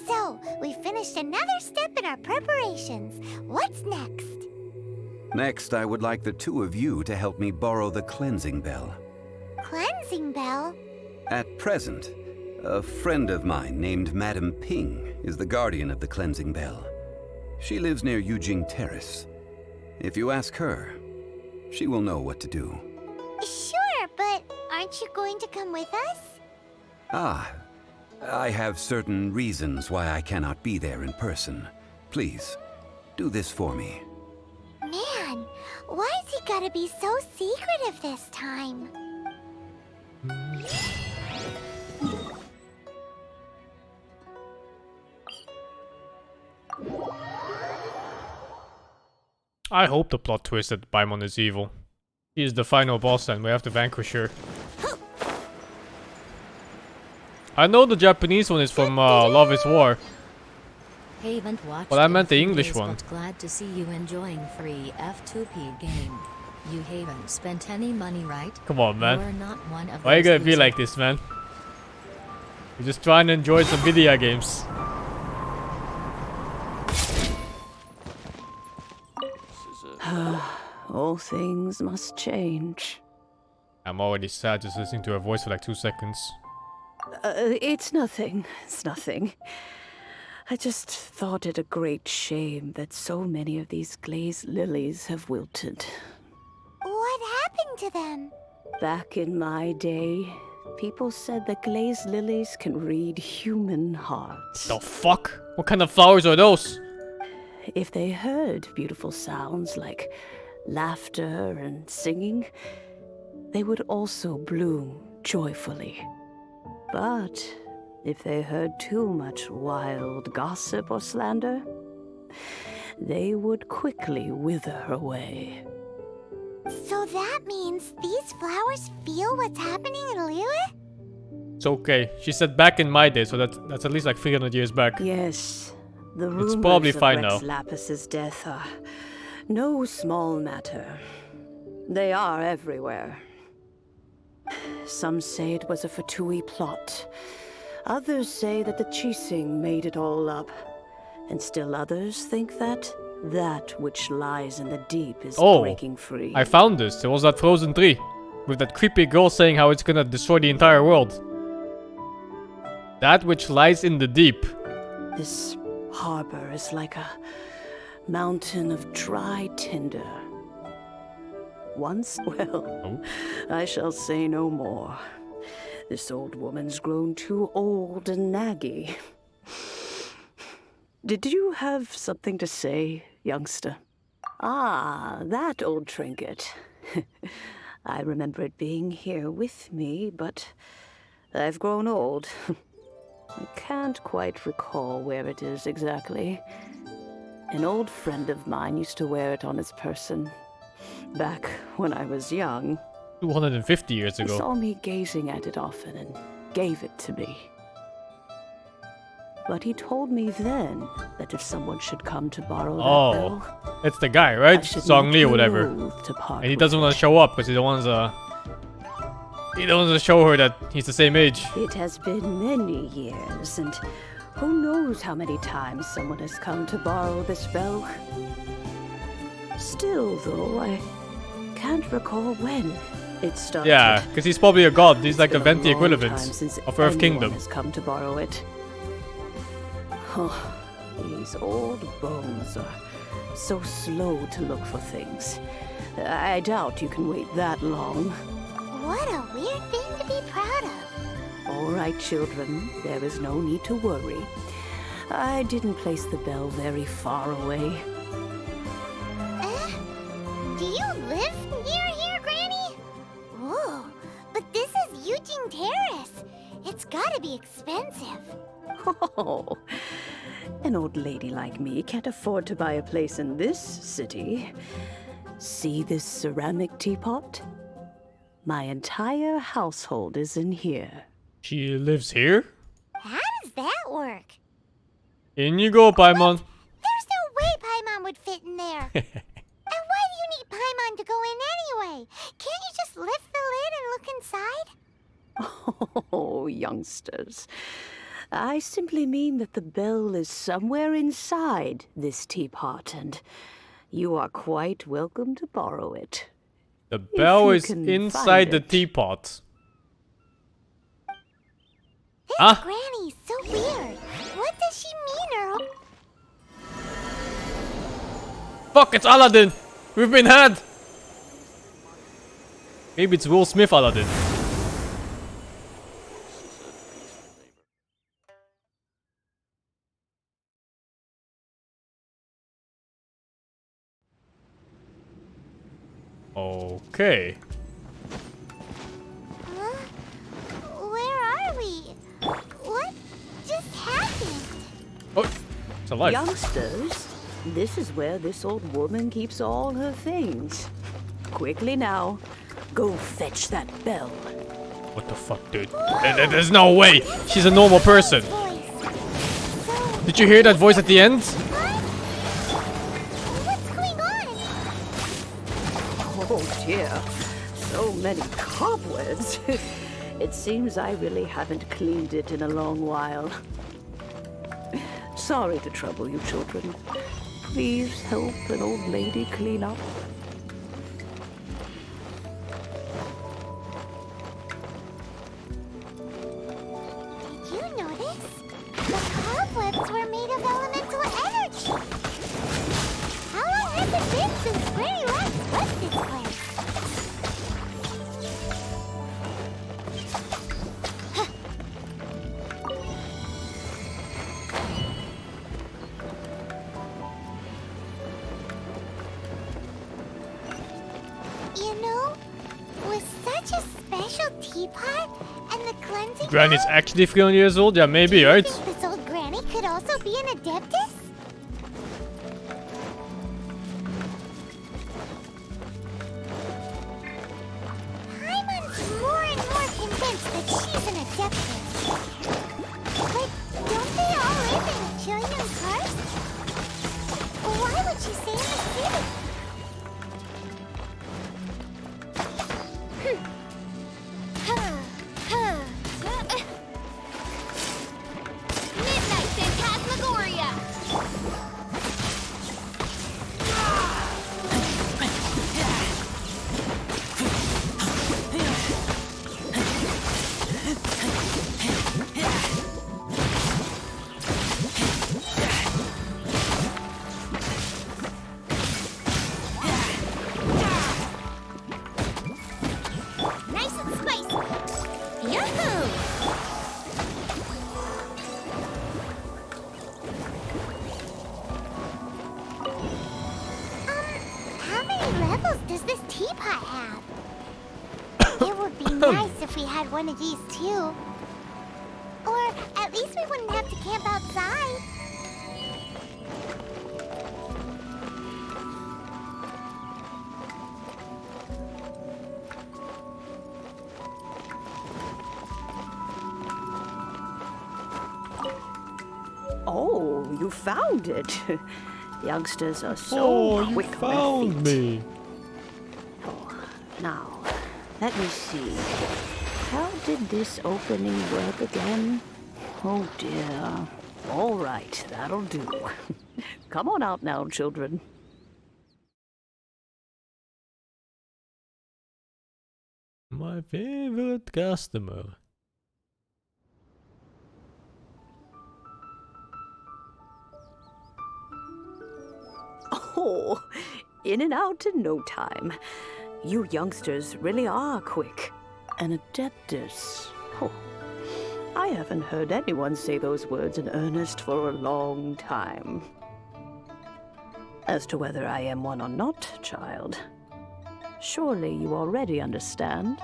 So, we finished another step in our preparations. What's next? Next, I would like the two of you to help me borrow the cleansing bell. Cleansing bell? At present, a friend of mine named Madame Ping is the guardian of the cleansing bell. She lives near Yujing Terrace. If you ask her, she will know what to do. Sure, but aren't you going to come with us? Ah, I have certain reasons why I cannot be there in person. Please, do this for me. Man, why's he gotta be so secretive this time? I hope the plot twist that Paimon is evil. He is the final boss and we have to vanquish her. I know the Japanese one is from Love is War. Haven't watched But I meant the in English days, one. But glad to see you enjoying free F2P game. You haven't spent any money, right? Come on, man. You're not one of Why you those gotta be like this, man? You're just trying to enjoy some video games. All things must change. I'm already sad just listening to her voice for like 2 seconds. It's nothing. It's nothing. I just thought it a great shame that so many of these glazed lilies have wilted. What happened to them? Back in my day, people said that glazed lilies can read human hearts. The fuck? What kind of flowers are those? If they heard beautiful sounds like laughter and singing, they would also bloom joyfully. But if they heard too much wild gossip or slander, they would quickly wither away. So that means these flowers feel what's happening in Liyue? It's okay. She said back in my day, so that's at least like 300 years back. Yes, the rumors It's probably of fine Rex now. Lapis's death are no small matter. They are everywhere. Some say it was a Fatui plot. Others say that the SingSing made it all up. And still others think that that which lies in the deep is breaking free. I found this. There was that Frozen 3. With that creepy girl saying how it's gonna destroy the entire world. That which lies in the deep. This harbor is like a mountain of dry tinder. Once, well, I shall say no more. This old woman's grown too old and naggy. Did you have something to say, youngster? Ah, that old trinket. I remember it being here with me, but I've grown old. I can't quite recall where it is exactly. An old friend of mine used to wear it on his person. Back when I was young. 250 years He ago. saw me gazing at it often and gave it to me. But he told me then that if someone should come to borrow that bell, it's the guy, right? I should Song make Lee or no whatever. move to part And he with doesn't want to show up because he don't want to show her that he's the same age. It has been many years, and who knows how many times someone has come to borrow this bell. Still, though, I can't recall when it started. Yeah, because he's probably a god. He's like the It's been Venti a long equivalent time since of Earth anyone Kingdom. has come to borrow it. Oh, these old bones are so slow to look for things. I doubt you can wait that long. What a weird thing to be proud of. All right, children, there is no need to worry. I didn't place the bell very far away. Do you live near here, Granny? Whoa, but this is be expensive. Oh, an old lady like me can't afford to buy a place in this city. See this ceramic teapot? My entire household is in here. She lives here? How does that work? In you go, Paimon. There's no way Paimon would fit in there. And why do you need Paimon to go in anyway? Can't you just lift the lid and look inside? Oh, youngsters. I simply mean that the bell is somewhere inside this teapot, and you are quite welcome to borrow it. The bell you is can inside find the it. teapot. This Huh? granny's so weird. What does she mean, Earl? Fuck, it's Aladdin! We've been had! Maybe it's Will Smith Aladdin. Okay. Huh? Where are we? What just happened? Oh, it's alive. Youngsters, this is where this old woman keeps all her things. Quickly now, go fetch that bell. What the fuck, dude? There's no way! She's a normal person! Did you hear that voice at the end? What's going on? Oh dear, so many cobwebs. It seems I really haven't cleaned it in a long while. Sorry to trouble you, children. Please help an old lady clean up. Did you notice? The cobwebs were made of elemental energy. How long has it been since Granny last left this place? You know, with such a special teapot and the cleansing Granny's power, actually 300 years old? Yeah, maybe, right? this old granny could also be an adeptus? Paimon's more and more convinced that she's an adeptus. But don't they all live in Jillian Karst? Why would she stay in the city? Midnight Phantasmagoria! Nice and spicy! Yahoo! How many levels does this teapot have? It would be nice if we had one of these too. Or at least we wouldn't have to camp outside. Oh, you found it. Youngsters are so Oh, you quick on found their feet. me. Now, let me see. How did this opening work again? Oh dear. All right, that'll do. Come on out now, children. My favorite customer. Oh, in and out in no time. You youngsters really are quick. An adeptus. Oh, I haven't heard anyone say those words in earnest for a long time. As to whether I am one or not, child, surely you already understand.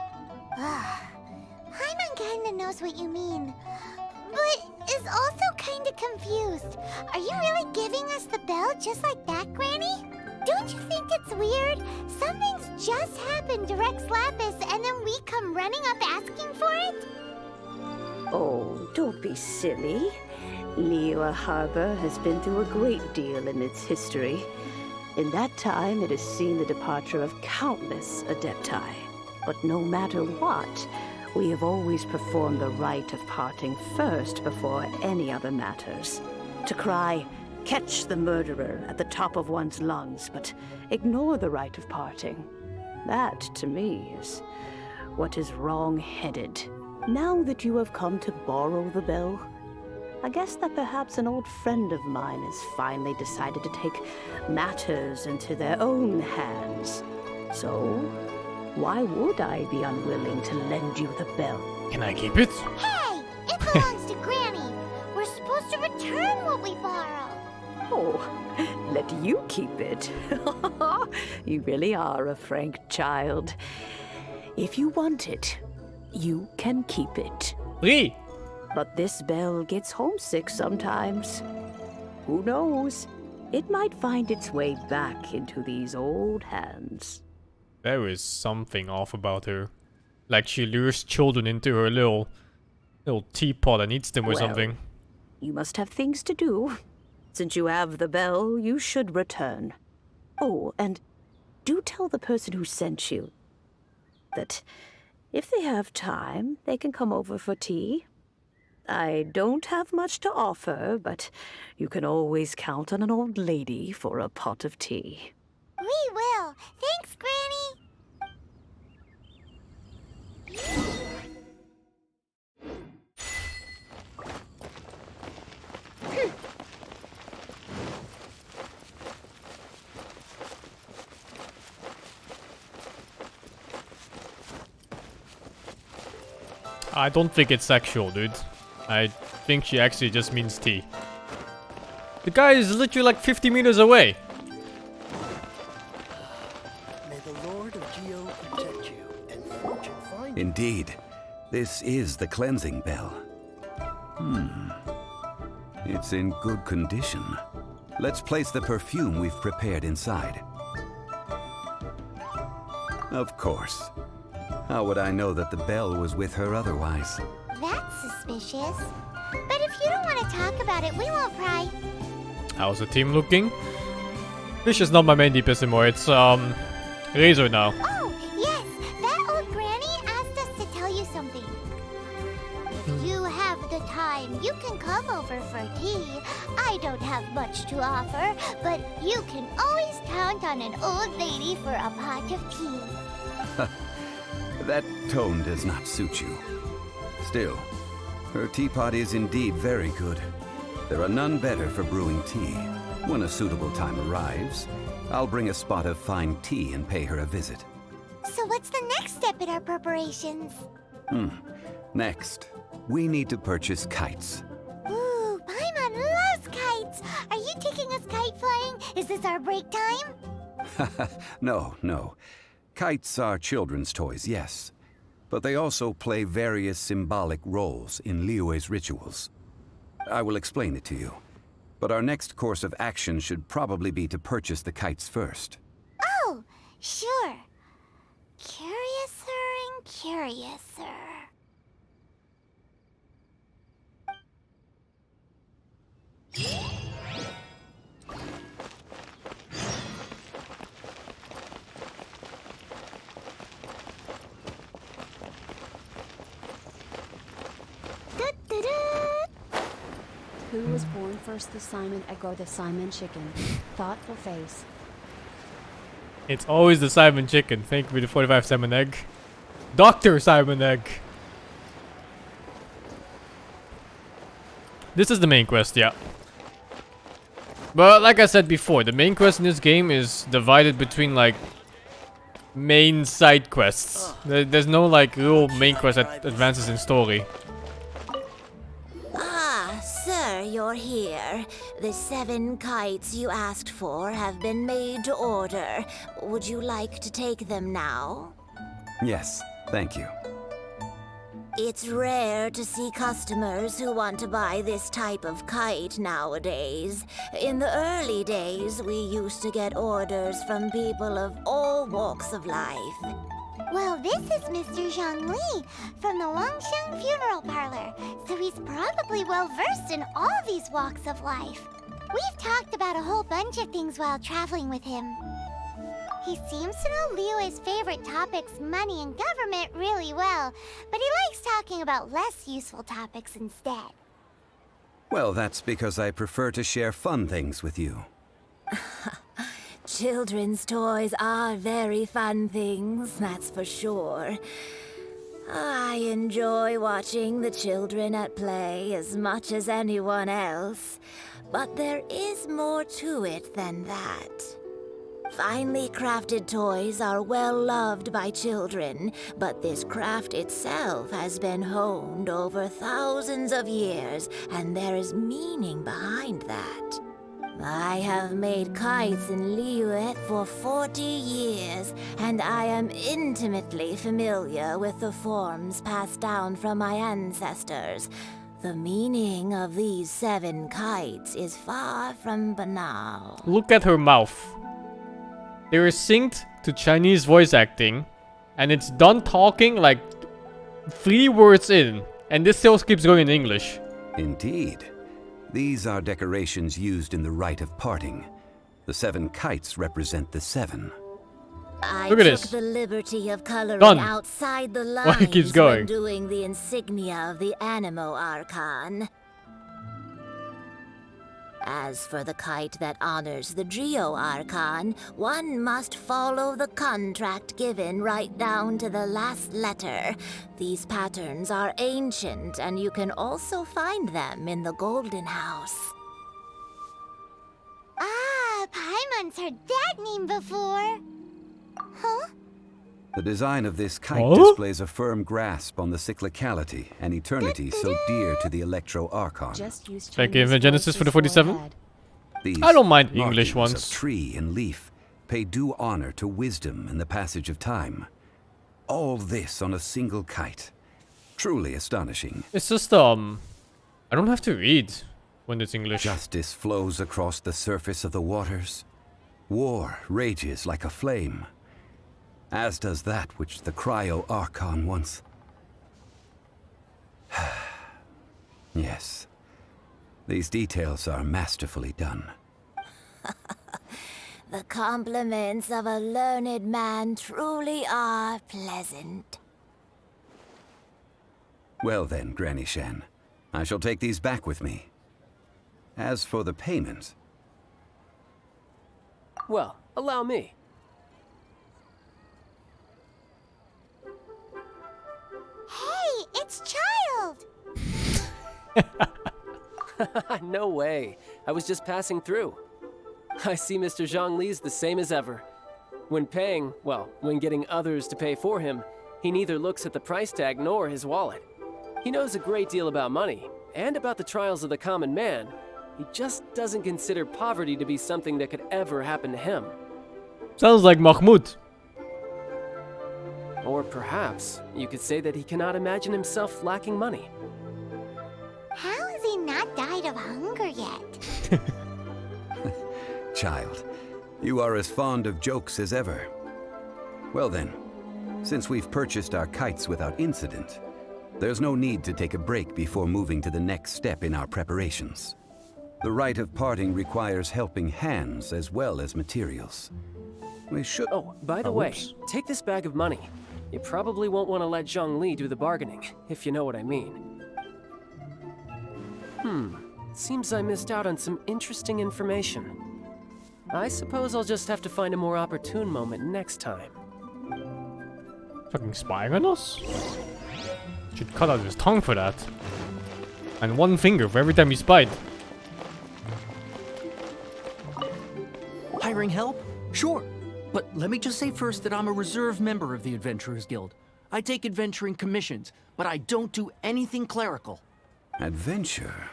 Paimon kinda knows what you mean. but is also kinda confused. Are you really giving us the bell just like that, Granny? Don't you think it's weird? Something's just happened to Rex Lapis and then we come running up asking for it? Oh, don't be silly. Liyue Harbor has been through a great deal in its history. In that time, it has seen the departure of countless Adepti. But no matter what, we have always performed the rite of parting first before any other matters. To cry, "Catch the murderer," at the top of one's lungs, but ignore the rite of parting. That, to me, is what is wrong-headed. Now that you have come to borrow the bell, I guess that perhaps an old friend of mine has finally decided to take matters into their own hands. So, why would I be unwilling to lend you the bell? Can I keep it? Hey! It belongs to Granny! We're supposed to return what we borrow! Oh, let you keep it. You really are a frank child. If you want it, you can keep it. Lee! But this bell gets homesick sometimes. Who knows? It might find its way back into these old hands. There is something off about her. Like she lures children into her little teapot and eats them or something. You must have things to do. Since you have the bell, you should return. Oh, and do tell the person who sent you that if they have time, they can come over for tea. I don't have much to offer, but you can always count on an old lady for a pot of tea. We will. Thanks, Granny. I don't think it's sexual, dude. I think she actually just means tea. The guy is literally like 50 meters away. May the Lord of Geo protect you and fortune find you. Indeed. This is the cleansing bell. It's in good condition. Let's place the perfume we've prepared inside. Of course. How would I know that the bell was with her otherwise? That's suspicious. But if you don't want to talk about it, we won't pry. How's the team looking? Fish is not my main DPS anymore, it's Razor now. Oh, yes! That old granny asked us to tell you something. If you have the time, you can come over for tea. I don't have much to offer, but you can always count on an old lady for a pot of tea. That tone does not suit you. Still, her teapot is indeed very good. There are none better for brewing tea. When a suitable time arrives, I'll bring a spot of fine tea and pay her a visit. So what's the next step in our preparations? Next, we need to purchase kites. Ooh, Paimon loves kites! Are you taking us kite flying? Is this our break time? No. Kites are children's toys, yes. But they also play various symbolic roles in Liyue's rituals. I will explain it to you. But our next course of action should probably be to purchase the kites first. Oh, sure. Curiouser and curiouser. Who was born first, the Simon Egg or the Simon Chicken? Thoughtful face. It's always the Simon Chicken. Thank you for the 45 Simon Egg. Dr. Simon Egg. This is the main quest, yeah. But like I said before, the main quest in this game is divided between like main side quests. There's no like real main quest that advances in story. Ah, sir, you're here. The 7 kites you asked for have been made to order. Would you like to take them now? Yes, thank you. It's rare to see customers who want to buy this type of kite nowadays. In the early days, we used to get orders from people of all walks of life. Well, this is Mr. Zhang Li from the Wangsheng Funeral Parlor, so he's probably well-versed in all these walks of life. We've talked about a whole bunch of things while traveling with him. He seems to know Liyue's favorite topics, money and government, really well, but he likes talking about less useful topics instead. Well, that's because I prefer to share fun things with you. Children's toys are very fun things, that's for sure. I enjoy watching the children at play as much as anyone else, but there is more to it than that. Finely crafted toys are well loved by children, but this craft itself has been honed over thousands of years, and there is meaning behind that. I have made kites in Liyue for 40 years, and I am intimately familiar with the forms passed down from my ancestors. The meaning of these 7 kites is far from banal. Look at her mouth. They were synced to Chinese voice acting, and it's done talking like 3 words in, and this still keeps going in English. Indeed. These are decorations used in the rite of parting. The 7 kites represent the 7. I Look at took this. the liberty of coloring Done. outside the Why lines it keeps going? when doing the insignia of the Animo Archon. As for the kite that honors the Drio Archon, one must follow the contract given right down to the last letter. These patterns are ancient, and you can also find them in the Golden House. Ah, Paimon's heard that name before. Huh? The design of this kite Oh? displays a firm grasp on the cyclicality and eternity so dear to the Electro Archon. Just use Thank you, Chinese Genesis, for the voices 47. ahead. These I don't mind English markings ones. of tree and leaf pay due honor to wisdom and the passage of time. All this on a single kite. Truly astonishing. It's just, I don't have to read when it's English. Justice flows across the surface of the waters. War rages like a flame. As does that which the Cryo Archon once... Yes. These details are masterfully done. The compliments of a learned man truly are pleasant. Well then, Granny Shen, I shall take these back with me. As for the payment... Well, allow me. Hey, it's Child! No way. I was just passing through. I see Mr. Zhang Li's the same as ever. When paying, well, when getting others to pay for him, he neither looks at the price tag nor his wallet. He knows a great deal about money, and about the trials of the common man. He just doesn't consider poverty to be something that could ever happen to him. Sounds like Mahmoud. Or perhaps you could say that he cannot imagine himself lacking money. How has he not died of hunger yet? Child, you are as fond of jokes as ever. Well then, since we've purchased our kites without incident, there's no need to take a break before moving to the next step in our preparations. The rite of parting requires helping hands as well as materials. We should... Oh, by the way, take this bag of money. You probably won't want to let Zhang Li do the bargaining, if you know what I mean. Seems I missed out on some interesting information. I suppose I'll just have to find a more opportune moment next time. Fucking spying on us? Should cut out his tongue for that. And 1 finger for every time he spied. Hiring help? Sure. But let me just say first that I'm a reserve member of the Adventurers Guild. I take adventuring commissions, but I don't do anything clerical. Adventure?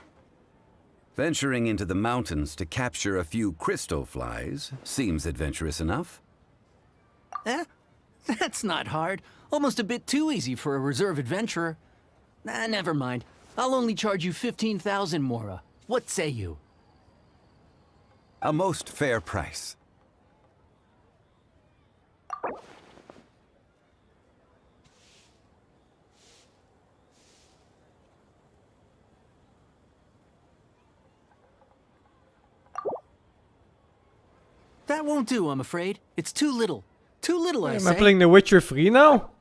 Venturing into the mountains to capture a few crystal flies seems adventurous enough. That's not hard. Almost a bit too easy for a reserve adventurer. Never mind. I'll only charge you 15,000 Mora. What say you? A most fair price. That won't do, I'm afraid. It's too little. Too little, I say. Am I playing The Witcher 3 now?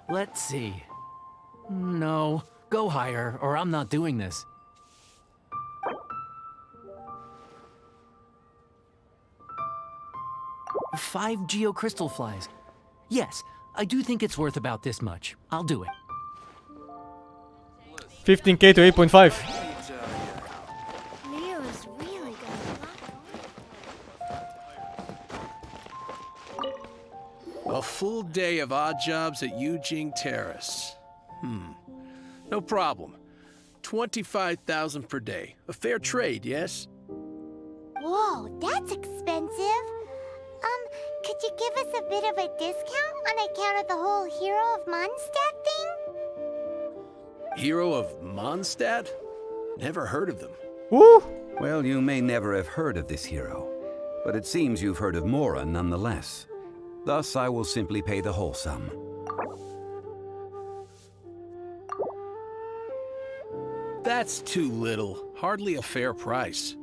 Let's see. No, go higher, or I'm not doing this. Five geocrystal flies. Yes, I do think it's worth about this much. I'll do it. 15k to 8.5. Leo's really got A full day of odd jobs at Eugene Terrace. No problem. 25,000 per day. A fair trade, yes? Whoa, that's expensive. Could you give us a bit of a discount on account of the whole Hero of Mondstadt thing? Hero of Mondstadt? Never heard of them. Woo! Well, you may never have heard of this hero, but it seems you've heard of Mora nonetheless. Thus, I will simply pay the whole sum. That's too little. Hardly a fair price.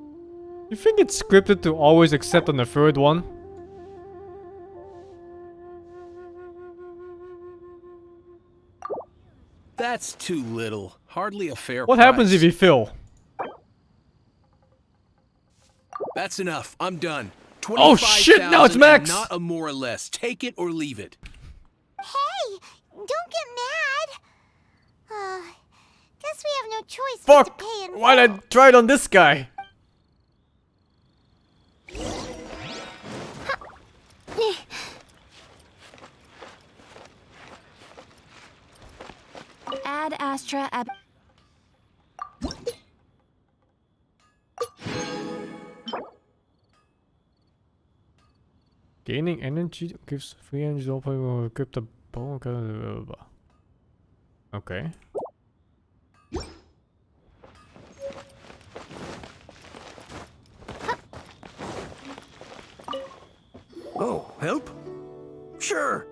You think it's scripted to always accept on the third one? That's too little. Hardly a fair What price. happens if you fail? That's enough. I'm done. Oh shit, now it's 25,000 max! and not a more or less. Take it or leave it. Hey, don't get mad. Guess we have no choice Fuck! but to pay in Why'd I try it on this guy? Ad Astra ab. Gaining energy gives free energy up when equip the bow. Okay. Oh, help? Sure.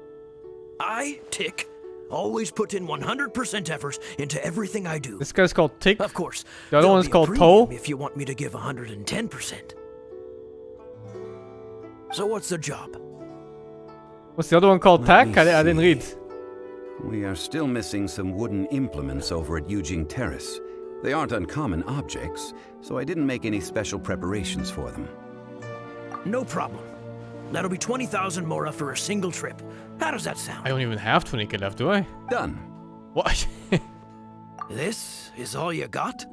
I, Tick, always put in 100% effort into everything I do. This guy's called Tick. Of course. The other there'll one's be a called premium Toe. if you want me to give 110%. So what's the job? What's the other one called? Let Tack? me I didn't see. read. We are still missing some wooden implements over at Eugene Terrace. They aren't uncommon objects, so I didn't make any special preparations for them. No problem. That'll be 20,000 Mora for a single trip. How does that sound? I don't even have 20k left, do I? Done. What? This is all you got?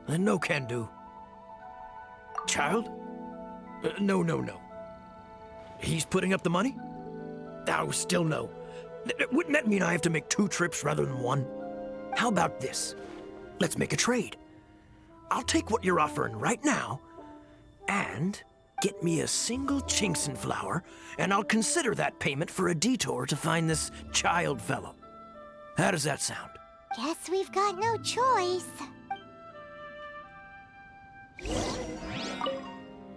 Then no can do. Child? No. He's putting up the money? Oh, still no. Wouldn't that mean I have to make 2 trips rather than 1? How about this? Let's make a trade. I'll take what you're offering right now, and get me a single SingSing flower, and I'll consider that payment for a detour to find this child fellow. How does that sound? Guess we've got no choice.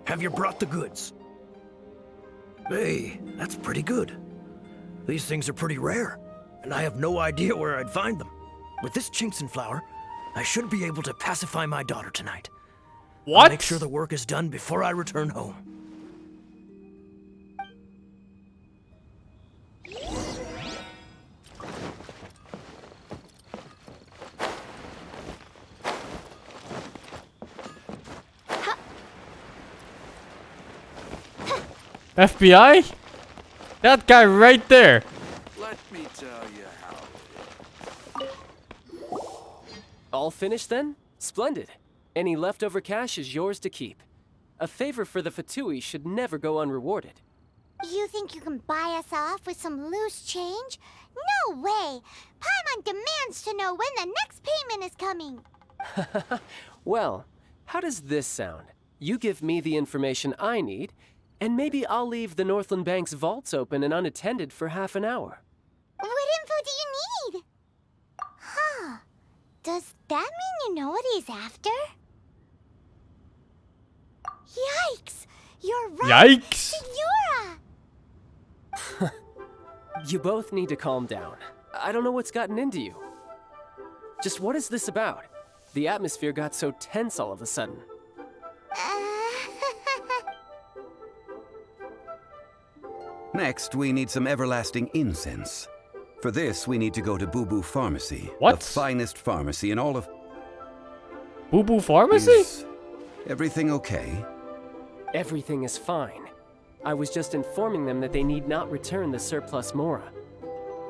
Have you brought the goods? Hey, that's pretty good. These things are pretty rare, and I have no idea where I'd find them. With this SingSing flower, I should be able to pacify my daughter tonight. What? I'll make sure the work is done before I return home. FBI? That guy right there. Let me tell you how. All finished then? Splendid. Any leftover cash is yours to keep. A favor for the Fatui should never go unrewarded. You think you can buy us off with some loose change? No way! Paimon demands to know when the next payment is coming. Well, how does this sound? You give me the information I need, And maybe I'll leave the Northland Bank's vaults open and unattended for half an hour. What info do you need? Huh. Does that mean you know what he's after? Yikes! You're right! Yikes! Signora! You both need to calm down. I don't know what's gotten into you. Just what is this about? The atmosphere got so tense all of a sudden. Next, we need some everlasting incense. For this, we need to go to Boo Boo Pharmacy. What? The finest pharmacy in all of... Boo Boo Pharmacy? Is everything okay? Everything is fine. I was just informing them that they need not return the surplus Mora.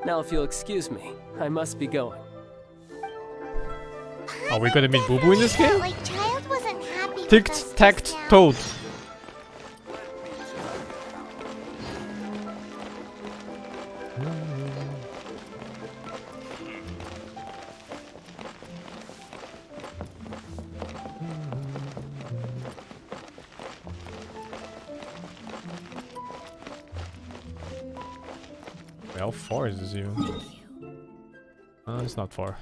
Now, if you'll excuse me, I must be going. Are we gonna meet Boo Boo in this game? Like Child wasn't happy. Ticked, tacked, toad. How far is this even? It's not far.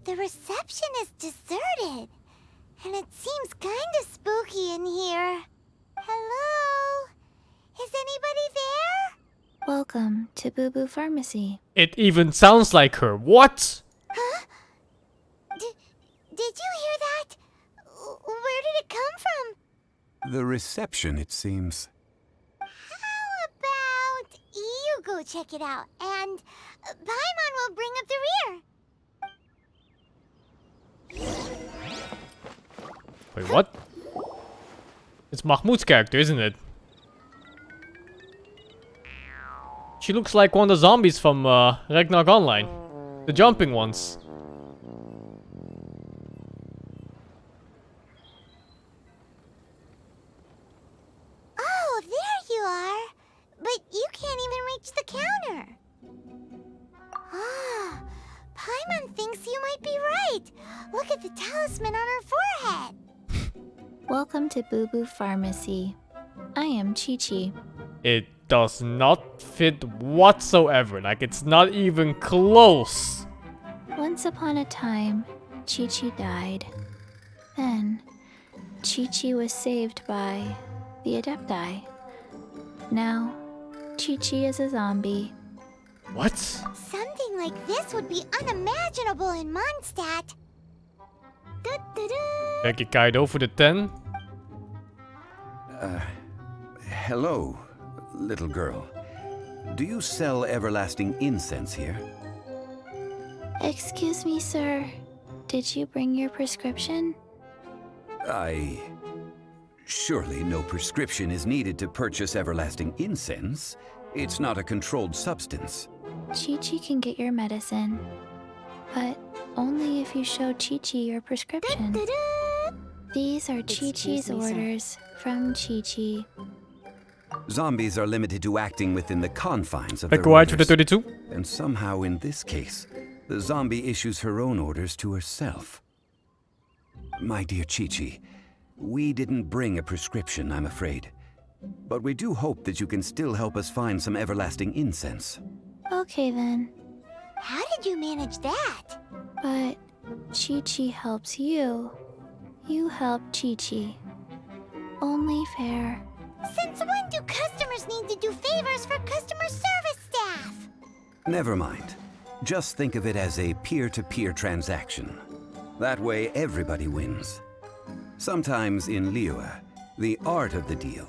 The reception is deserted. And it seems kinda spooky in here. Hello? Is anybody there? Welcome to Boo Boo Pharmacy. It even sounds like her. What? Huh? Did you hear that? Where did it come from? The reception, it seems. How about you go check it out, and Paimon will bring up the rear. Wait, what? It's Mahmoud's character, isn't it? She looks like one of the zombies from Ragnarok Online. The jumping ones. Oh, there you are. But you can't even reach the counter. Ah, Paimon thinks you might be right. Look at the talisman on her forehead. Welcome to Boo Boo Pharmacy. I am Chi-Chi. It does not fit whatsoever. Like, it's not even close. Once upon a time, Chi-Chi died. Then, Chi-Chi was saved by the Adepti. Now, Chi-Chi is a zombie. What? Something like this would be unimaginable in Mondstadt. Becky Kaido for the 10. Hello, little girl. Do you sell everlasting incense here? Excuse me, sir. Did you bring your prescription? Surely no prescription is needed to purchase everlasting incense. It's not a controlled substance. Chi-Chi can get your medicine, but only if you show Chi-Chi your prescription. These are Chi-Chi's orders from Chi-Chi. Zombies are limited to acting within the confines of Back their wide for the orders. 32. And somehow in this case, the zombie issues her own orders to herself. My dear Chi-Chi, we didn't bring a prescription, I'm afraid. But we do hope that you can still help us find some everlasting incense. Okay then. How did you manage that? But Chi-Chi helps you. You help Chi-Chi. Only fair. Since when do customers need to do favors for customer service staff? Never mind. Just think of it as a peer-to-peer transaction. That way everybody wins. Sometimes in Liyue, the art of the deal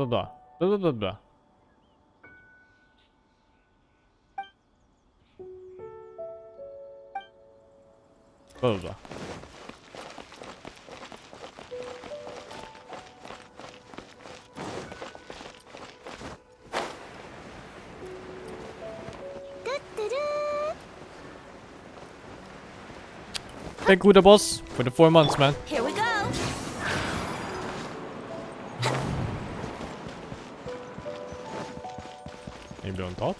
blah blah. Blah blah blah blah. Blah blah blah. Thank you, the boss, for the 4 months, man. Here we go. Maybe on top.